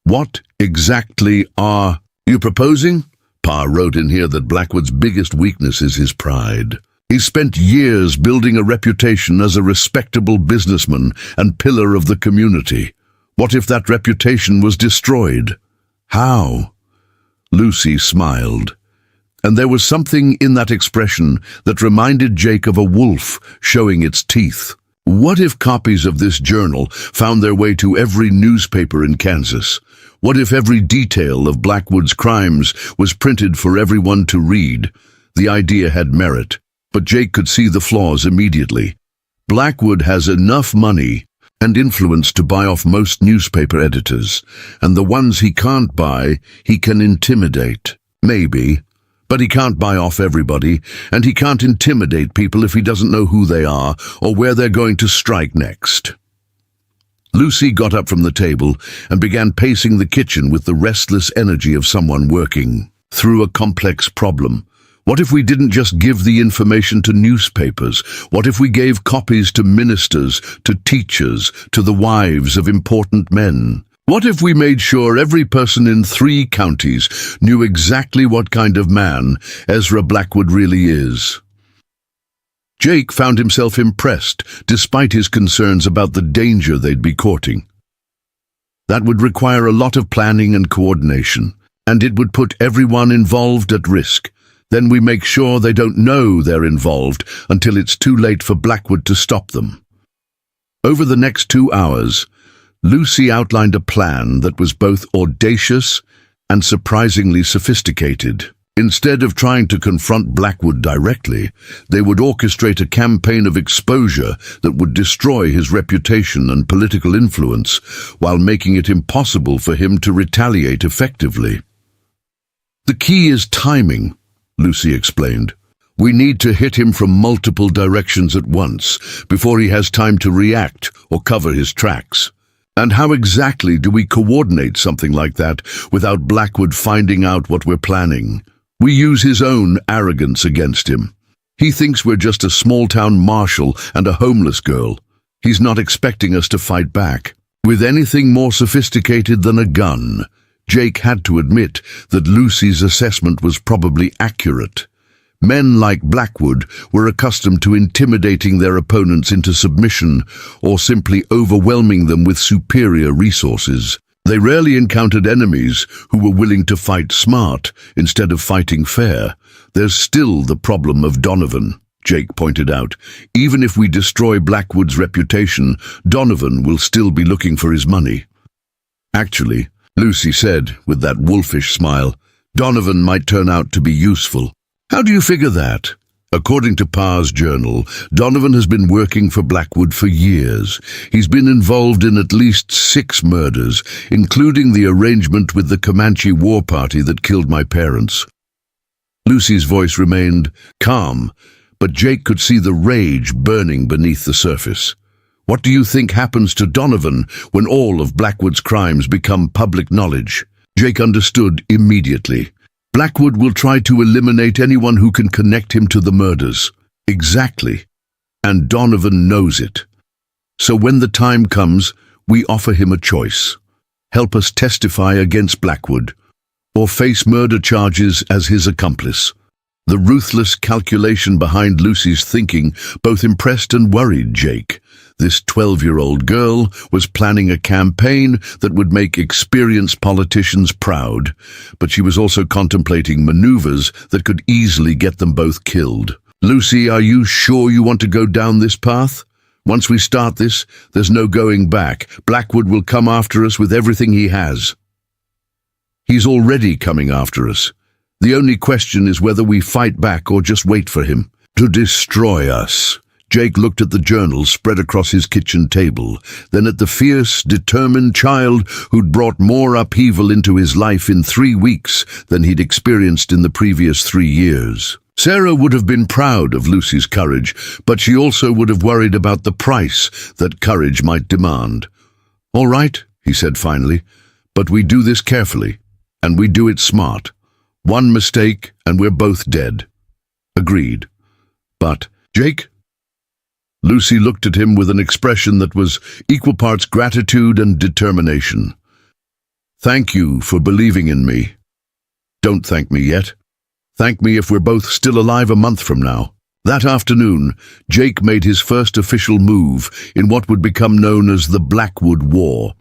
"What exactly are you proposing?" Pa wrote in here that Blackwood's biggest weakness is his pride. He spent years building a reputation as a respectable businessman and pillar of the community. What if that reputation was destroyed? How? Lucy smiled, and there was something in that expression that reminded Jake of a wolf showing its teeth. What if copies of this journal found their way to every newspaper in Kansas? What if every detail of Blackwood's crimes was printed for everyone to read? The idea had merit, but Jake could see the flaws immediately. Blackwood has enough money and influence to buy off most newspaper editors, and the ones he can't buy, he can intimidate. Maybe. But he can't buy off everybody, and he can't intimidate people if he doesn't know who they are or where they're going to strike next. Lucy got up from the table and began pacing the kitchen with the restless energy of someone working through a complex problem. What if we didn't just give the information to newspapers? What if we gave copies to ministers, to teachers, to the wives of important men? What if we made sure every person in 3 counties knew exactly what kind of man Ezra Blackwood really is? Jake found himself impressed, despite his concerns about the danger they'd be courting. That would require a lot of planning and coordination, and it would put everyone involved at risk. Then we make sure they don't know they're involved until it's too late for Blackwood to stop them. Over the next 2 hours, Lucy outlined a plan that was both audacious and surprisingly sophisticated. Instead of trying to confront Blackwood directly, they would orchestrate a campaign of exposure that would destroy his reputation and political influence while making it impossible for him to retaliate effectively. "The key is timing," Lucy explained. "We need to hit him from multiple directions at once before he has time to react or cover his tracks. And how exactly do we coordinate something like that without Blackwood finding out what we're planning? We use his own arrogance against him. He thinks we're just a small-town marshal and a homeless girl. He's not expecting us to fight back. With anything more sophisticated than a gun." Jake had to admit that Lucy's assessment was probably accurate. Men like Blackwood were accustomed to intimidating their opponents into submission or simply overwhelming them with superior resources. They rarely encountered enemies who were willing to fight smart instead of fighting fair. There's still the problem of Donovan, Jake pointed out. Even if we destroy Blackwood's reputation, Donovan will still be looking for his money. Actually, Lucy said with that wolfish smile, Donovan might turn out to be useful. How do you figure that? According to Pa's journal, Donovan has been working for Blackwood for years. He's been involved in at least 6 murders, including the arrangement with the Comanche war party that killed my parents. Lucy's voice remained calm, but Jake could see the rage burning beneath the surface. What do you think happens to Donovan when all of Blackwood's crimes become public knowledge? Jake understood immediately. Blackwood will try to eliminate anyone who can connect him to the murders. Exactly. And Donovan knows it. So when the time comes, we offer him a choice. Help us testify against Blackwood, or face murder charges as his accomplice. The ruthless calculation behind Lucy's thinking both impressed and worried Jake. This 12-year-old girl was planning a campaign that would make experienced politicians proud, but she was also contemplating maneuvers that could easily get them both killed. Lucy, are you sure you want to go down this path? Once we start this, there's no going back. Blackwood will come after us with everything he has. He's already coming after us. The only question is whether we fight back or just wait for him to destroy us. Jake looked at the journal spread across his kitchen table, then at the fierce, determined child who'd brought more upheaval into his life in 3 weeks than he'd experienced in the previous 3 years. Sarah would have been proud of Lucy's courage, but she also would have worried about the price that courage might demand. All right, he said finally, but we do this carefully, and we do it smart. One mistake, and we're both dead. Agreed. But, Jake? Lucy looked at him with an expression that was equal parts gratitude and determination. Thank you for believing in me. Don't thank me yet. Thank me if we're both still alive a month from now. That afternoon, Jake made his first official move in what would become known as the Blackwood War.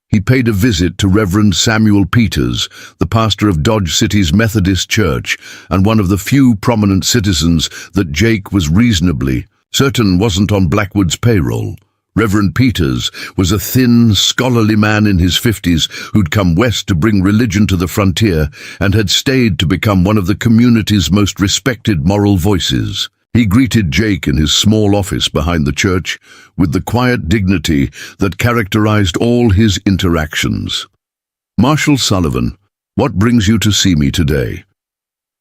He paid a visit to Reverend Samuel Peters, the pastor of Dodge City's Methodist Church, and one of the few prominent citizens that Jake was reasonably certain wasn't on Blackwood's payroll. Reverend Peters was a thin, scholarly man in his 50s who'd come west to bring religion to the frontier and had stayed to become one of the community's most respected moral voices. He greeted Jake in his small office behind the church with the quiet dignity that characterized all his interactions. Marshal Sullivan, what brings you to see me today?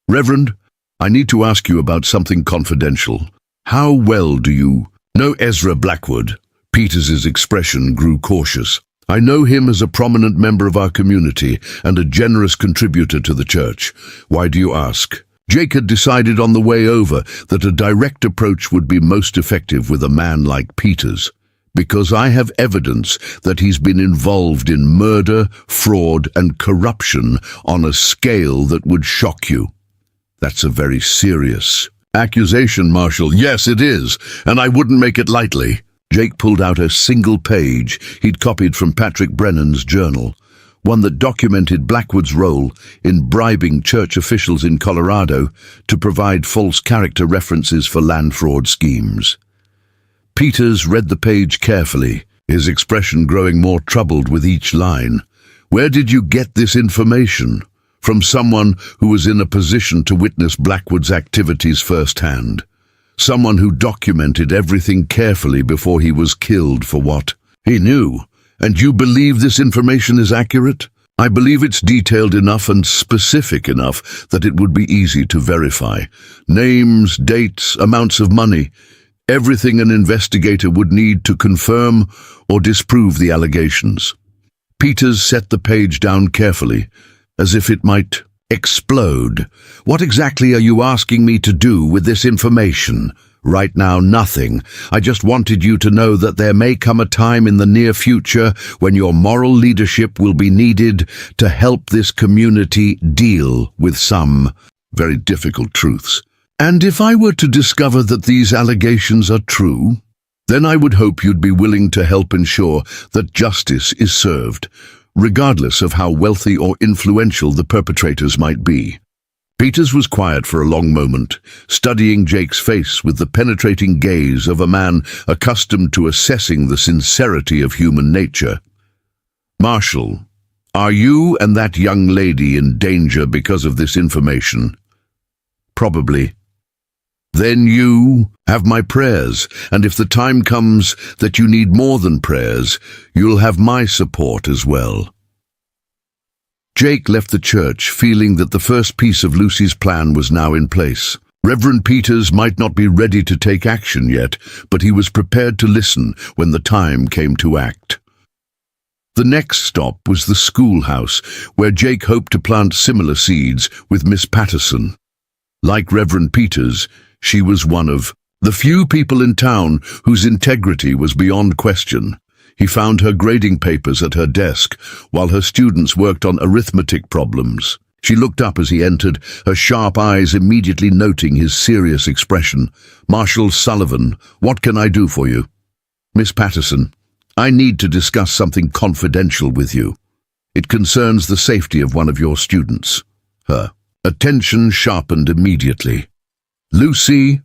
Reverend, I need to ask you about something confidential. How well do you know Ezra Blackwood? Peters's expression grew cautious. I know him as a prominent member of our community and a generous contributor to the church. Why do you ask? Jake had decided on the way over that a direct approach would be most effective with a man like Peters, because I have evidence that he's been involved in murder, fraud, and corruption on a scale that would shock you. That's a very serious accusation, Marshal. Yes, it is, and I wouldn't make it lightly. Jake pulled out a single page he'd copied from Patrick Brennan's journal, one that documented Blackwood's role in bribing church officials in Colorado to provide false character references for land fraud schemes. Peters read the page carefully, his expression growing more troubled with each line. Where did you get this information? From someone who was in a position to witness Blackwood's activities firsthand. Someone who documented everything carefully before he was killed for what he knew. And you believe this information is accurate? I believe it's detailed enough and specific enough that it would be easy to verify. Names, dates, amounts of money, everything an investigator would need to confirm or disprove the allegations. Peters set the page down carefully, as if it might explode. What exactly are you asking me to do with this information? Right now, nothing. I just wanted you to know that there may come a time in the near future when your moral leadership will be needed to help this community deal with some very difficult truths. And if I were to discover that these allegations are true, then I would hope you'd be willing to help ensure that justice is served, regardless of how wealthy or influential the perpetrators might be. Peters was quiet for a long moment, studying Jake's face with the penetrating gaze of a man accustomed to assessing the sincerity of human nature. "Marshal, are you and that young lady in danger because of this information?" "Probably." "Then you have my prayers, and if the time comes that you need more than prayers, you'll have my support as well." Jake left the church, feeling that the first piece of Lucy's plan was now in place. Reverend Peters might not be ready to take action yet, but he was prepared to listen when the time came to act. The next stop was the schoolhouse, where Jake hoped to plant similar seeds with Miss Patterson. Like Reverend Peters, she was one of the few people in town whose integrity was beyond question. He found her grading papers at her desk, while her students worked on arithmetic problems. She looked up as he entered, her sharp eyes immediately noting his serious expression. "Marshal Sullivan, what can I do for you?" "Miss Patterson, I need to discuss something confidential with you. It concerns the safety of one of your students." Her attention sharpened immediately. "Lucy,"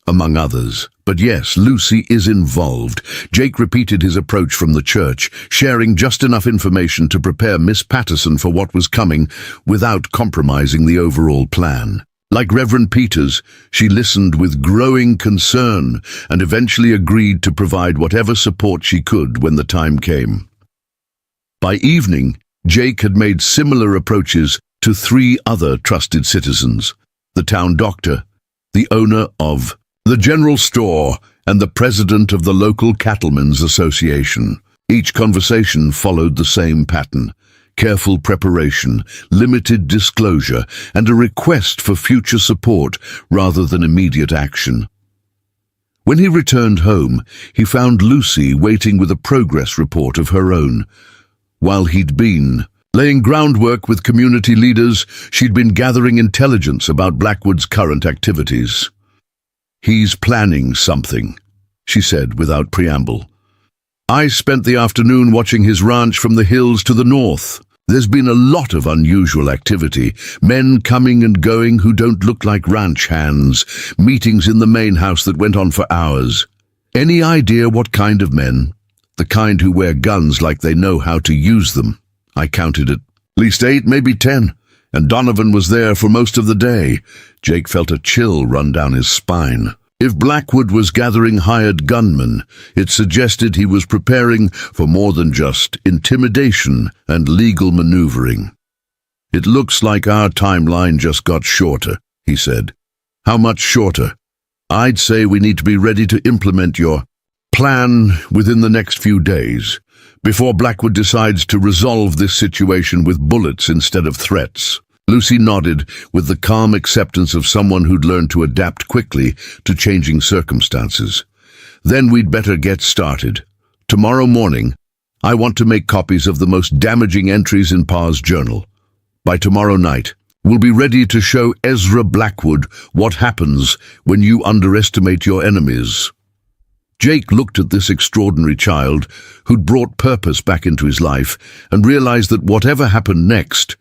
among others. But yes, Lucy is involved. Jake repeated his approach from the church, sharing just enough information to prepare Miss Patterson for what was coming without compromising the overall plan. Like Reverend Peters, she listened with growing concern and eventually agreed to provide whatever support she could when the time came. By evening, Jake had made similar approaches to 3 other trusted citizens: the town doctor, the owner of the general store, and the president of the local cattlemen's association. Each conversation followed the same pattern: careful preparation, limited disclosure, and a request for future support rather than immediate action. When he returned home, he found Lucy waiting with a progress report of her own. While he'd been laying groundwork with community leaders, she'd been gathering intelligence about Blackwood's current activities. "He's planning something," she said without preamble. "I spent the afternoon watching his ranch from the hills to the north. There's been a lot of unusual activity, men coming and going who don't look like ranch hands, meetings in the main house that went on for hours. Any idea what kind of men? The kind who wear guns like they know how to use them. I counted at least 8, maybe 10. And Donovan was there for most of the day." Jake felt a chill run down his spine. If Blackwood was gathering hired gunmen, it suggested he was preparing for more than just intimidation and legal maneuvering. "It looks like our timeline just got shorter," he said. "How much shorter?" "I'd say we need to be ready to implement your plan within the next few days, before Blackwood decides to resolve this situation with bullets instead of threats." Lucy nodded with the calm acceptance of someone who'd learned to adapt quickly to changing circumstances. "Then we'd better get started. Tomorrow morning, I want to make copies of the most damaging entries in Pa's journal. By tomorrow night, we'll be ready to show Ezra Blackwood what happens when you underestimate your enemies." Jake looked at this extraordinary child who'd brought purpose back into his life and realized that whatever happened next,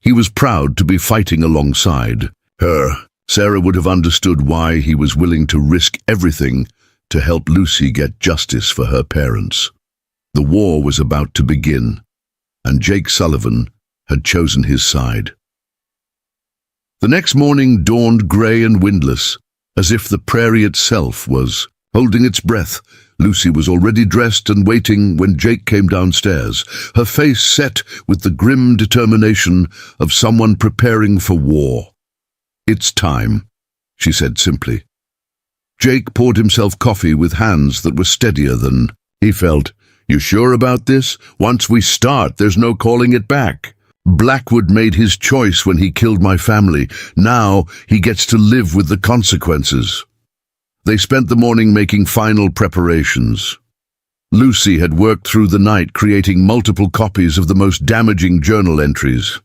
he was proud to be fighting alongside her. Sarah would have understood why he was willing to risk everything to help Lucy get justice for her parents. The war was about to begin, and Jake Sullivan had chosen his side. The next morning dawned grey and windless, as if the prairie itself was holding its breath. Lucy was already dressed and waiting when Jake came downstairs, her face set with the grim determination of someone preparing for war. "It's time," she said simply. Jake poured himself coffee with hands that were steadier than he felt. "You sure about this? Once we start, there's no calling it back. Blackwood made his choice when he killed my family. Now he gets to live with the consequences." They spent the morning making final preparations. Lucy had worked through the night creating multiple copies of the most damaging journal entries.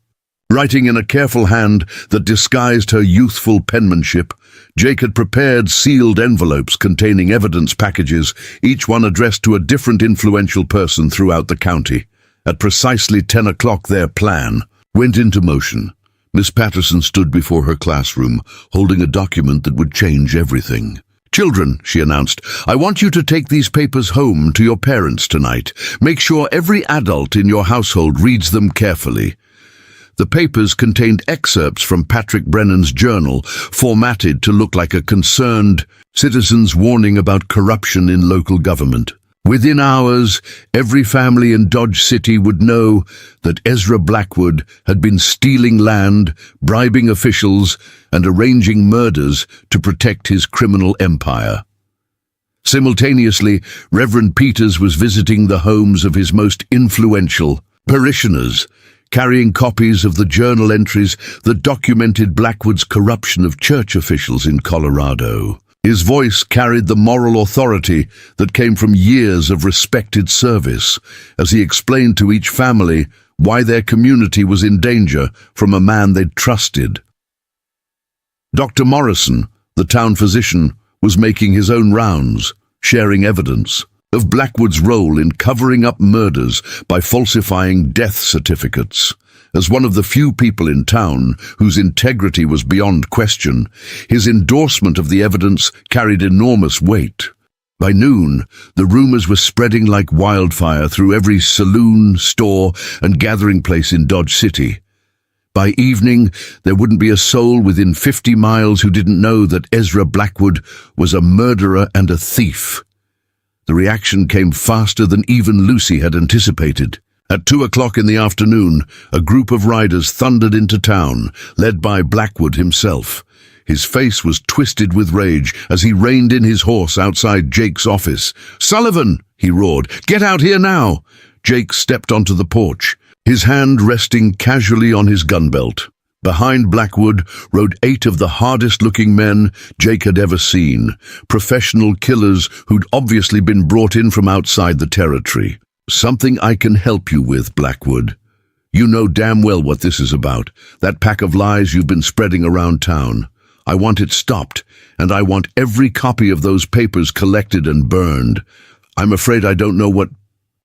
Writing in a careful hand that disguised her youthful penmanship, Jake had prepared sealed envelopes containing evidence packages, each one addressed to a different influential person throughout the county. At precisely 10 o'clock, their plan went into motion. Miss Patterson stood before her classroom, holding a document that would change everything. "Children," she announced, "I want you to take these papers home to your parents tonight. Make sure every adult in your household reads them carefully." The papers contained excerpts from Patrick Brennan's journal, formatted to look like a concerned citizen's warning about corruption in local government. Within hours, every family in Dodge City would know that Ezra Blackwood had been stealing land, bribing officials, and arranging murders to protect his criminal empire. Simultaneously, Reverend Peters was visiting the homes of his most influential parishioners, carrying copies of the journal entries that documented Blackwood's corruption of church officials in Colorado. His voice carried the moral authority that came from years of respected service, as he explained to each family why their community was in danger from a man they'd trusted. Dr. Morrison, the town physician, was making his own rounds, sharing evidence of Blackwood's role in covering up murders by falsifying death certificates. As one of the few people in town whose integrity was beyond question, his endorsement of the evidence carried enormous weight. By noon, the rumors were spreading like wildfire through every saloon, store, and gathering place in Dodge City. By evening, there wouldn't be a soul within 50 miles who didn't know that Ezra Blackwood was a murderer and a thief. The reaction came faster than even Lucy had anticipated. At 2 o'clock in the afternoon, a group of riders thundered into town, led by Blackwood himself. His face was twisted with rage as he reined in his horse outside Jake's office. "Sullivan!" he roared. "Get out here now!" Jake stepped onto the porch, his hand resting casually on his gun belt. Behind Blackwood rode 8 of the hardest-looking men Jake had ever seen, professional killers who'd obviously been brought in from outside the territory. "Something I can help you with, Blackwood. You know damn well what this is about, that pack of lies you've been spreading around town. I want it stopped, and I want every copy of those papers collected and burned. I'm afraid I don't know what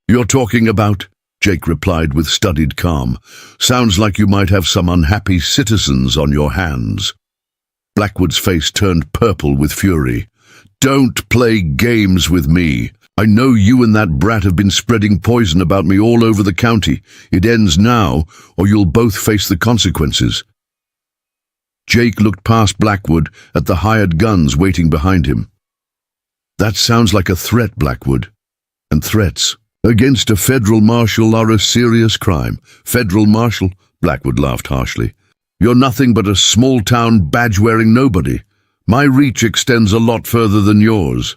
you're talking about," Jake replied with studied calm. "Sounds like you might have some unhappy citizens on your hands." Blackwood's face turned purple with fury. "Don't play games with me. I know you and that brat have been spreading poison about me all over the county. It ends now, or you'll both face the consequences." Jake looked past Blackwood at the hired guns waiting behind him. "That sounds like a threat, Blackwood. And threats against a federal marshal are a serious crime." "Federal marshal?" Blackwood laughed harshly. "You're nothing but a small-town badge-wearing nobody. My reach extends a lot further than yours."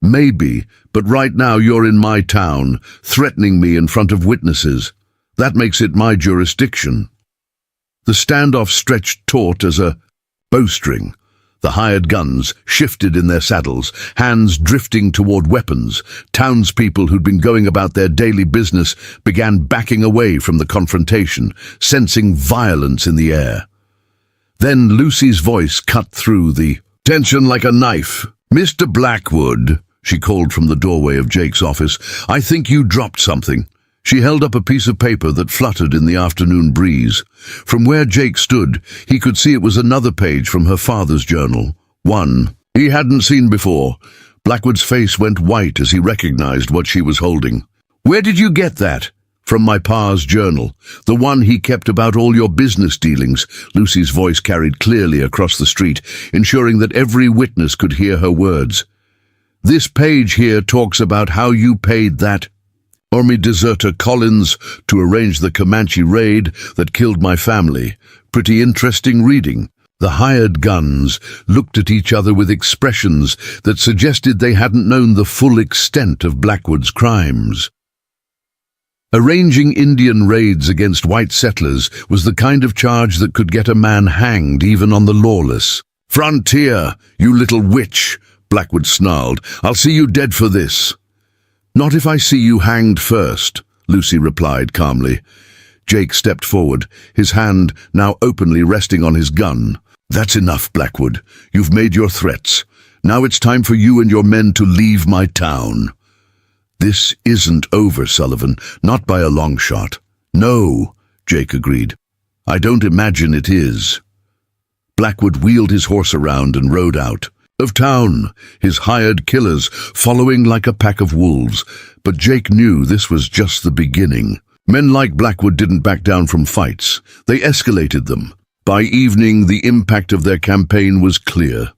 "Maybe, but right now you're in my town, threatening me in front of witnesses. That makes it my jurisdiction." The standoff stretched taut as a bowstring. The hired guns shifted in their saddles, hands drifting toward weapons. Townspeople who'd been going about their daily business began backing away from the confrontation, sensing violence in the air. Then Lucy's voice cut through the tension like a knife. "Mr. Blackwood," she called from the doorway of Jake's office, "I think you dropped something." She held up a piece of paper that fluttered in the afternoon breeze. From where Jake stood, he could see it was another page from her father's journal, one he hadn't seen before. Blackwood's face went white as he recognized what she was holding. "Where did you get that?" "From my pa's journal, the one he kept about all your business dealings." Lucy's voice carried clearly across the street, ensuring that every witness could hear her words. "This page here talks about how you paid that Army deserter Collins to arrange the Comanche raid that killed my family. Pretty interesting reading." The hired guns looked at each other with expressions that suggested they hadn't known the full extent of Blackwood's crimes. Arranging Indian raids against white settlers was the kind of charge that could get a man hanged even on the lawless. "Frontier, you little witch," Blackwood snarled. "I'll see you dead for this." "Not if I see you hanged first," Lucy replied calmly. Jake stepped forward, his hand now openly resting on his gun. "That's enough, Blackwood. You've made your threats. Now it's time for you and your men to leave my town." "This isn't over, Sullivan, not by a long shot." "No," Jake agreed. "I don't imagine it is." Blackwood wheeled his horse around and rode out of town, his hired killers following like a pack of wolves. But Jake knew this was just the beginning. Men like Blackwood didn't back down from fights. They escalated them. By evening, the impact of their campaign was clear.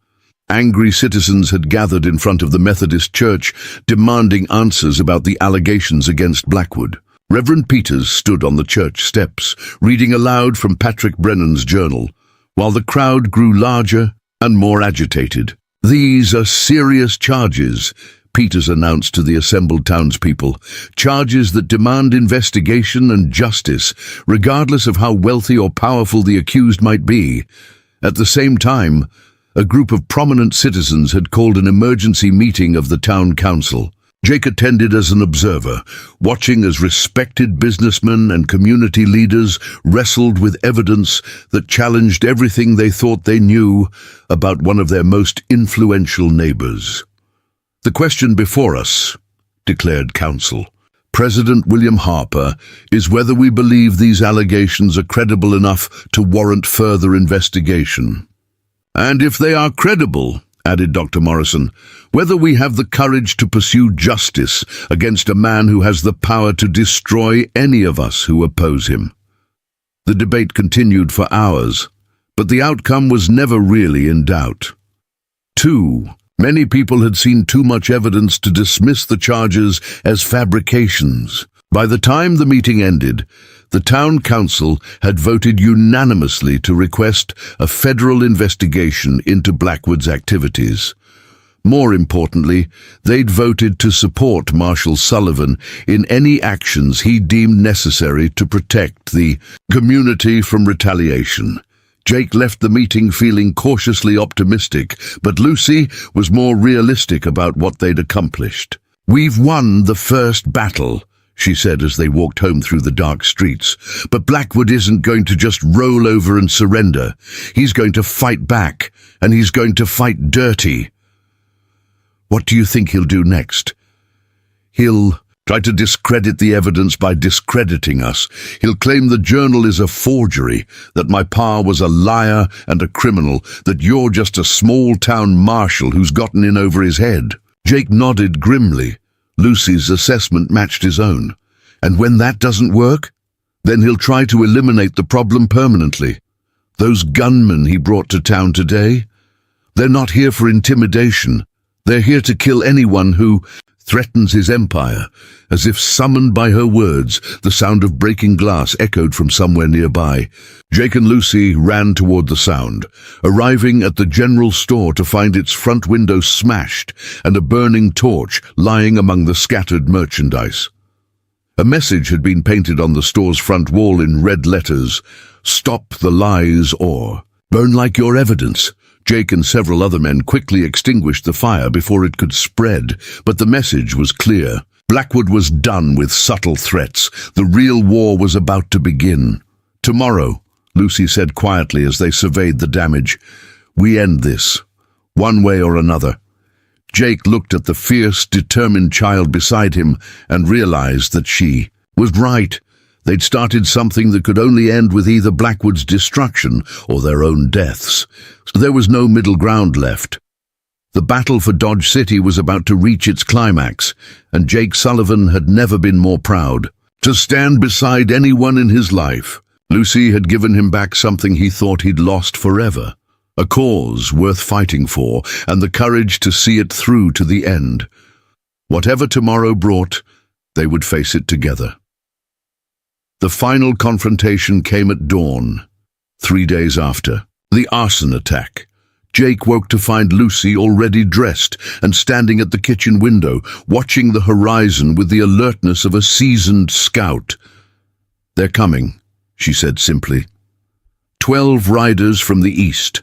Angry citizens had gathered in front of the Methodist church, demanding answers about the allegations against Blackwood. Reverend Peters stood on the church steps, reading aloud from Patrick Brennan's journal, while the crowd grew larger and more agitated. "These are serious charges," Peters announced to the assembled townspeople. "Charges that demand investigation and justice, regardless of how wealthy or powerful the accused might be." At the same time, a group of prominent citizens had called an emergency meeting of the town council. Jake attended as an observer, watching as respected businessmen and community leaders wrestled with evidence that challenged everything they thought they knew about one of their most influential neighbors. "The question before us," declared counsel, President William Harper, "is whether we believe these allegations are credible enough to warrant further investigation. And if they are credible," added Dr. Morrison, "whether we have the courage to pursue justice against a man who has the power to destroy any of us who oppose him." The debate continued for hours, but the outcome was never really in doubt. Many people had seen too much evidence to dismiss the charges as fabrications. By the time the meeting ended, the town council had voted unanimously to request a federal investigation into Blackwood's activities. More importantly, they'd voted to support Marshal Sullivan in any actions he deemed necessary to protect the community from retaliation. Jake left the meeting feeling cautiously optimistic, but Lucy was more realistic about what they'd accomplished. "We've won the first battle," she said as they walked home through the dark streets. "But Blackwood isn't going to just roll over and surrender. He's going to fight back, and he's going to fight dirty." "What do you think he'll do next?" "He'll try to discredit the evidence by discrediting us. He'll claim the journal is a forgery, that my pa was a liar and a criminal, that you're just a small-town marshal who's gotten in over his head." Jake nodded grimly. Lucy's assessment matched his own. "And when that doesn't work, then he'll try to eliminate the problem permanently. Those gunmen he brought to town today, they're not here for intimidation. They're here to kill anyone who threatens his empire." As if summoned by her words, the sound of breaking glass echoed from somewhere nearby. Jake and Lucy ran toward the sound, arriving at the general store to find its front window smashed and a burning torch lying among the scattered merchandise. A message had been painted on the store's front wall in red letters: "Stop the lies or burn like your evidence." Jake and several other men quickly extinguished the fire before it could spread, but the message was clear. Blackwood was done with subtle threats. The real war was about to begin. "Tomorrow," Lucy said quietly as they surveyed the damage, "we end this, one way or another." Jake looked at the fierce, determined child beside him and realized that she was right. They'd started something that could only end with either Blackwood's destruction or their own deaths. So there was no middle ground left. The battle for Dodge City was about to reach its climax, and Jake Sullivan had never been more proud to stand beside anyone in his life. Lucy had given him back something he thought he'd lost forever, a cause worth fighting for, and the courage to see it through to the end. Whatever tomorrow brought, they would face it together. The final confrontation came at dawn, 3 days after. The arson attack. Jake woke to find Lucy already dressed and standing at the kitchen window, watching the horizon with the alertness of a seasoned scout. "They're coming," she said simply. 12 riders from the east.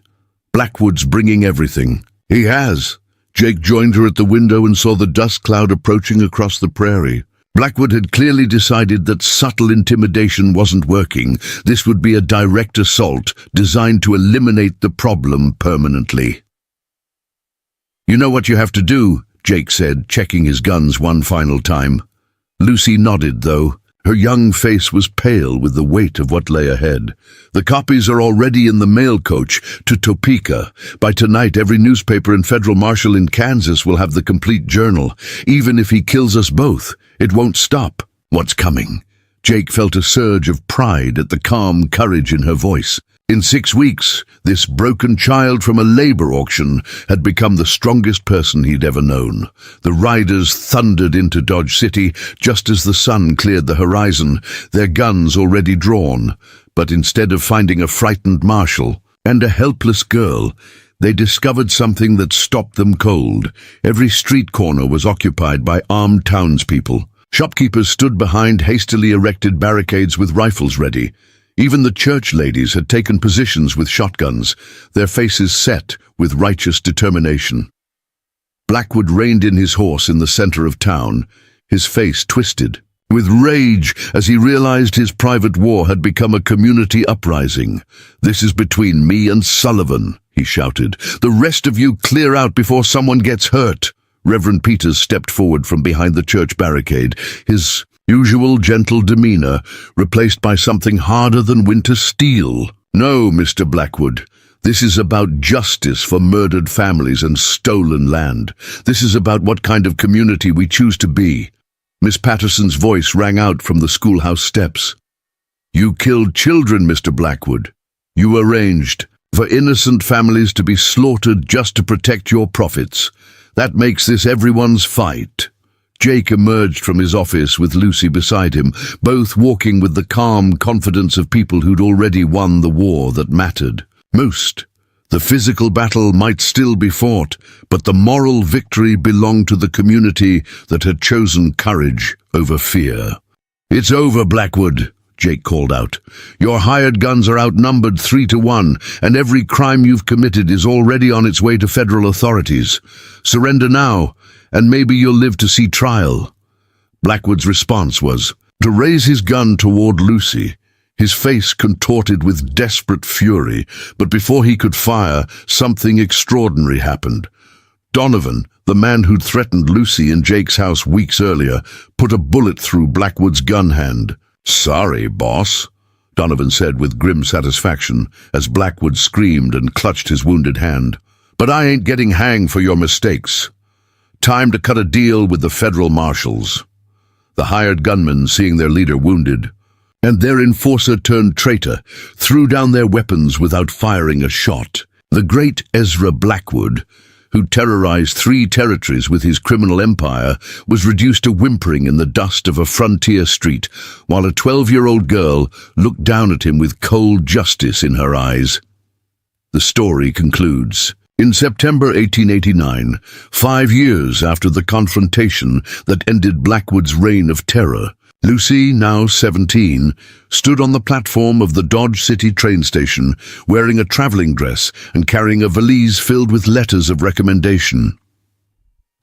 Blackwood's bringing everything. "He has." Jake joined her at the window and saw the dust cloud approaching across the prairie. Blackwood had clearly decided that subtle intimidation wasn't working. This would be a direct assault designed to eliminate the problem permanently. "You know what you have to do," Jake said, checking his guns one final time. Lucy nodded, though. Her young face was pale with the weight of what lay ahead. "The copies are already in the mail coach to Topeka. By tonight, every newspaper and federal marshal in Kansas will have the complete journal. Even if he kills us both, it won't stop." "What's coming?" Jake felt a surge of pride at the calm courage in her voice. In 6 weeks, this broken child from a labor auction had become the strongest person he'd ever known. The riders thundered into Dodge City just as the sun cleared the horizon, their guns already drawn. But instead of finding a frightened marshal and a helpless girl, they discovered something that stopped them cold. Every street corner was occupied by armed townspeople. Shopkeepers stood behind hastily erected barricades with rifles ready. Even the church ladies had taken positions with shotguns, their faces set with righteous determination. Blackwood reined in his horse in the center of town, his face twisted with rage as he realized his private war had become a community uprising. "This is between me and Sullivan," he shouted. "The rest of you clear out before someone gets hurt." Reverend Peters stepped forward from behind the church barricade, his usual gentle demeanor replaced by something harder than winter steel. "No, Mr. Blackwood. This is about justice for murdered families and stolen land. This is about what kind of community we choose to be." Miss Patterson's voice rang out from the schoolhouse steps. "You killed children, Mr. Blackwood. You arranged for innocent families to be slaughtered just to protect your profits. That makes this everyone's fight." Jake emerged from his office with Lucy beside him, both walking with the calm confidence of people who'd already won the war that mattered most. The physical battle might still be fought, but the moral victory belonged to the community that had chosen courage over fear. "It's over, Blackwood," Jake called out. "Your hired guns are outnumbered 3-1, and every crime you've committed is already on its way to federal authorities. Surrender now, and maybe you'll live to see trial." Blackwood's response was to raise his gun toward Lucy, his face contorted with desperate fury. But before he could fire, something extraordinary happened. Donovan, the man who'd threatened Lucy in Jake's house weeks earlier, put a bullet through Blackwood's gun hand. "Sorry, boss," Donovan said with grim satisfaction as Blackwood screamed and clutched his wounded hand. "But I ain't getting hanged for your mistakes. Time to cut a deal with the federal marshals." The hired gunmen, seeing their leader wounded, and their enforcer turned traitor, threw down their weapons without firing a shot. The great Ezra Blackwood, who terrorized 3 territories with his criminal empire, was reduced to whimpering in the dust of a frontier street, while a 12-year-old girl looked down at him with cold justice in her eyes. The story concludes. In September 1889, 5 years after the confrontation that ended Blackwood's reign of terror, Lucy, now 17, stood on the platform of the Dodge City train station, wearing a traveling dress and carrying a valise filled with letters of recommendation.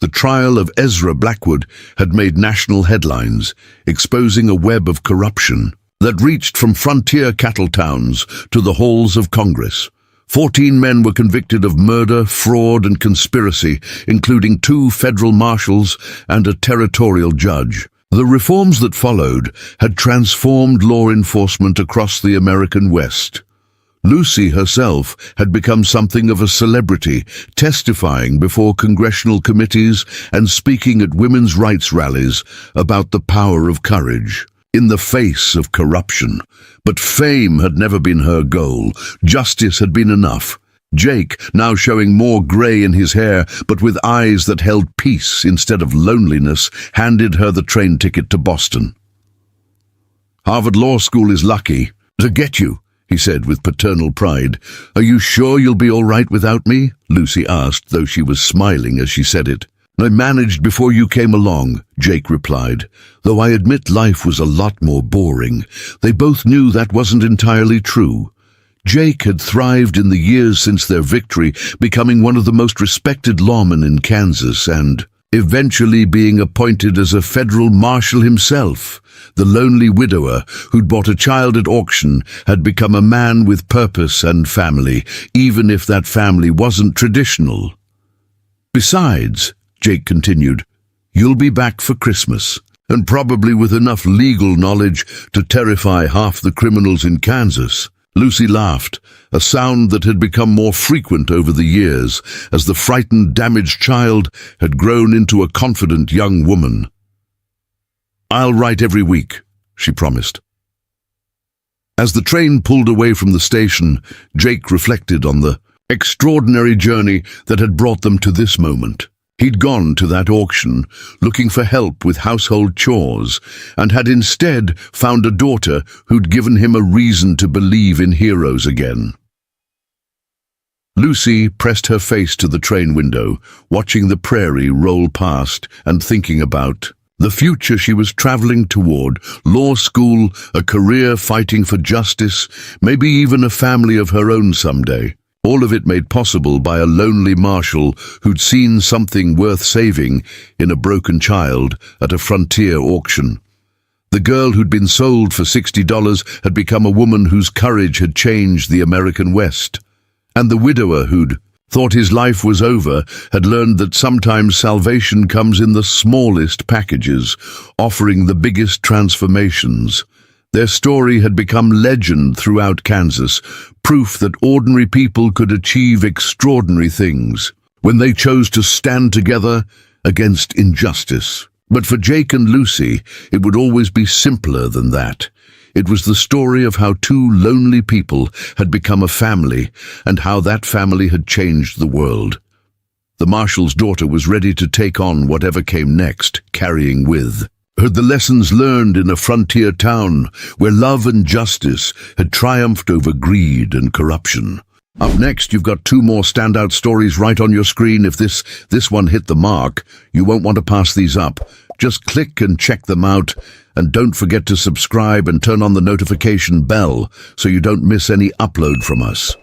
The trial of Ezra Blackwood had made national headlines, exposing a web of corruption that reached from frontier cattle towns to the halls of Congress. 14 men were convicted of murder, fraud, and conspiracy, including 2 federal marshals and a territorial judge. The reforms that followed had transformed law enforcement across the American West. Lucy herself had become something of a celebrity, testifying before congressional committees and speaking at women's rights rallies about the power of courage in the face of corruption. But fame had never been her goal. Justice had been enough. Jake, now showing more grey in his hair, but with eyes that held peace instead of loneliness, handed her the train ticket to Boston. "Harvard Law School is lucky to get you," he said with paternal pride. "Are you sure you'll be all right without me?" Lucy asked, though she was smiling as she said it. "I managed before you came along," Jake replied, "though I admit life was a lot more boring." They both knew that wasn't entirely true. Jake had thrived in the years since their victory, becoming one of the most respected lawmen in Kansas, and eventually being appointed as a federal marshal himself. The lonely widower who'd bought a child at auction had become a man with purpose and family, even if that family wasn't traditional. Besides, Jake continued, you'll be back for Christmas, and probably with enough legal knowledge to terrify half the criminals in Kansas. Lucy laughed, a sound that had become more frequent over the years as the frightened, damaged child had grown into a confident young woman. I'll write every week, she promised. As the train pulled away from the station, Jake reflected on the extraordinary journey that had brought them to this moment. He'd gone to that auction looking for help with household chores and had instead found a daughter who'd given him a reason to believe in heroes again. Lucy pressed her face to the train window, watching the prairie roll past and thinking about the future she was traveling toward: law school, a career fighting for justice, maybe even a family of her own someday. All of it made possible by a lonely marshal who'd seen something worth saving in a broken child at a frontier auction. The girl who'd been sold for $60 had become a woman whose courage had changed the American West. And the widower who'd thought his life was over had learned that sometimes salvation comes in the smallest packages, offering the biggest transformations. Their story had become legend throughout Kansas, proof that ordinary people could achieve extraordinary things when they chose to stand together against injustice. But for Jake and Lucy, it would always be simpler than that. It was the story of how two lonely people had become a family and how that family had changed the world. The marshal's daughter was ready to take on whatever came next, carrying with her the lessons learned in a frontier town where love and justice had triumphed over greed and corruption. Up next, you've got two more standout stories right on your screen. If this one hit the mark, you won't want to pass these up. Just click and check them out, and don't forget to subscribe and turn on the notification bell so you don't miss any upload from us.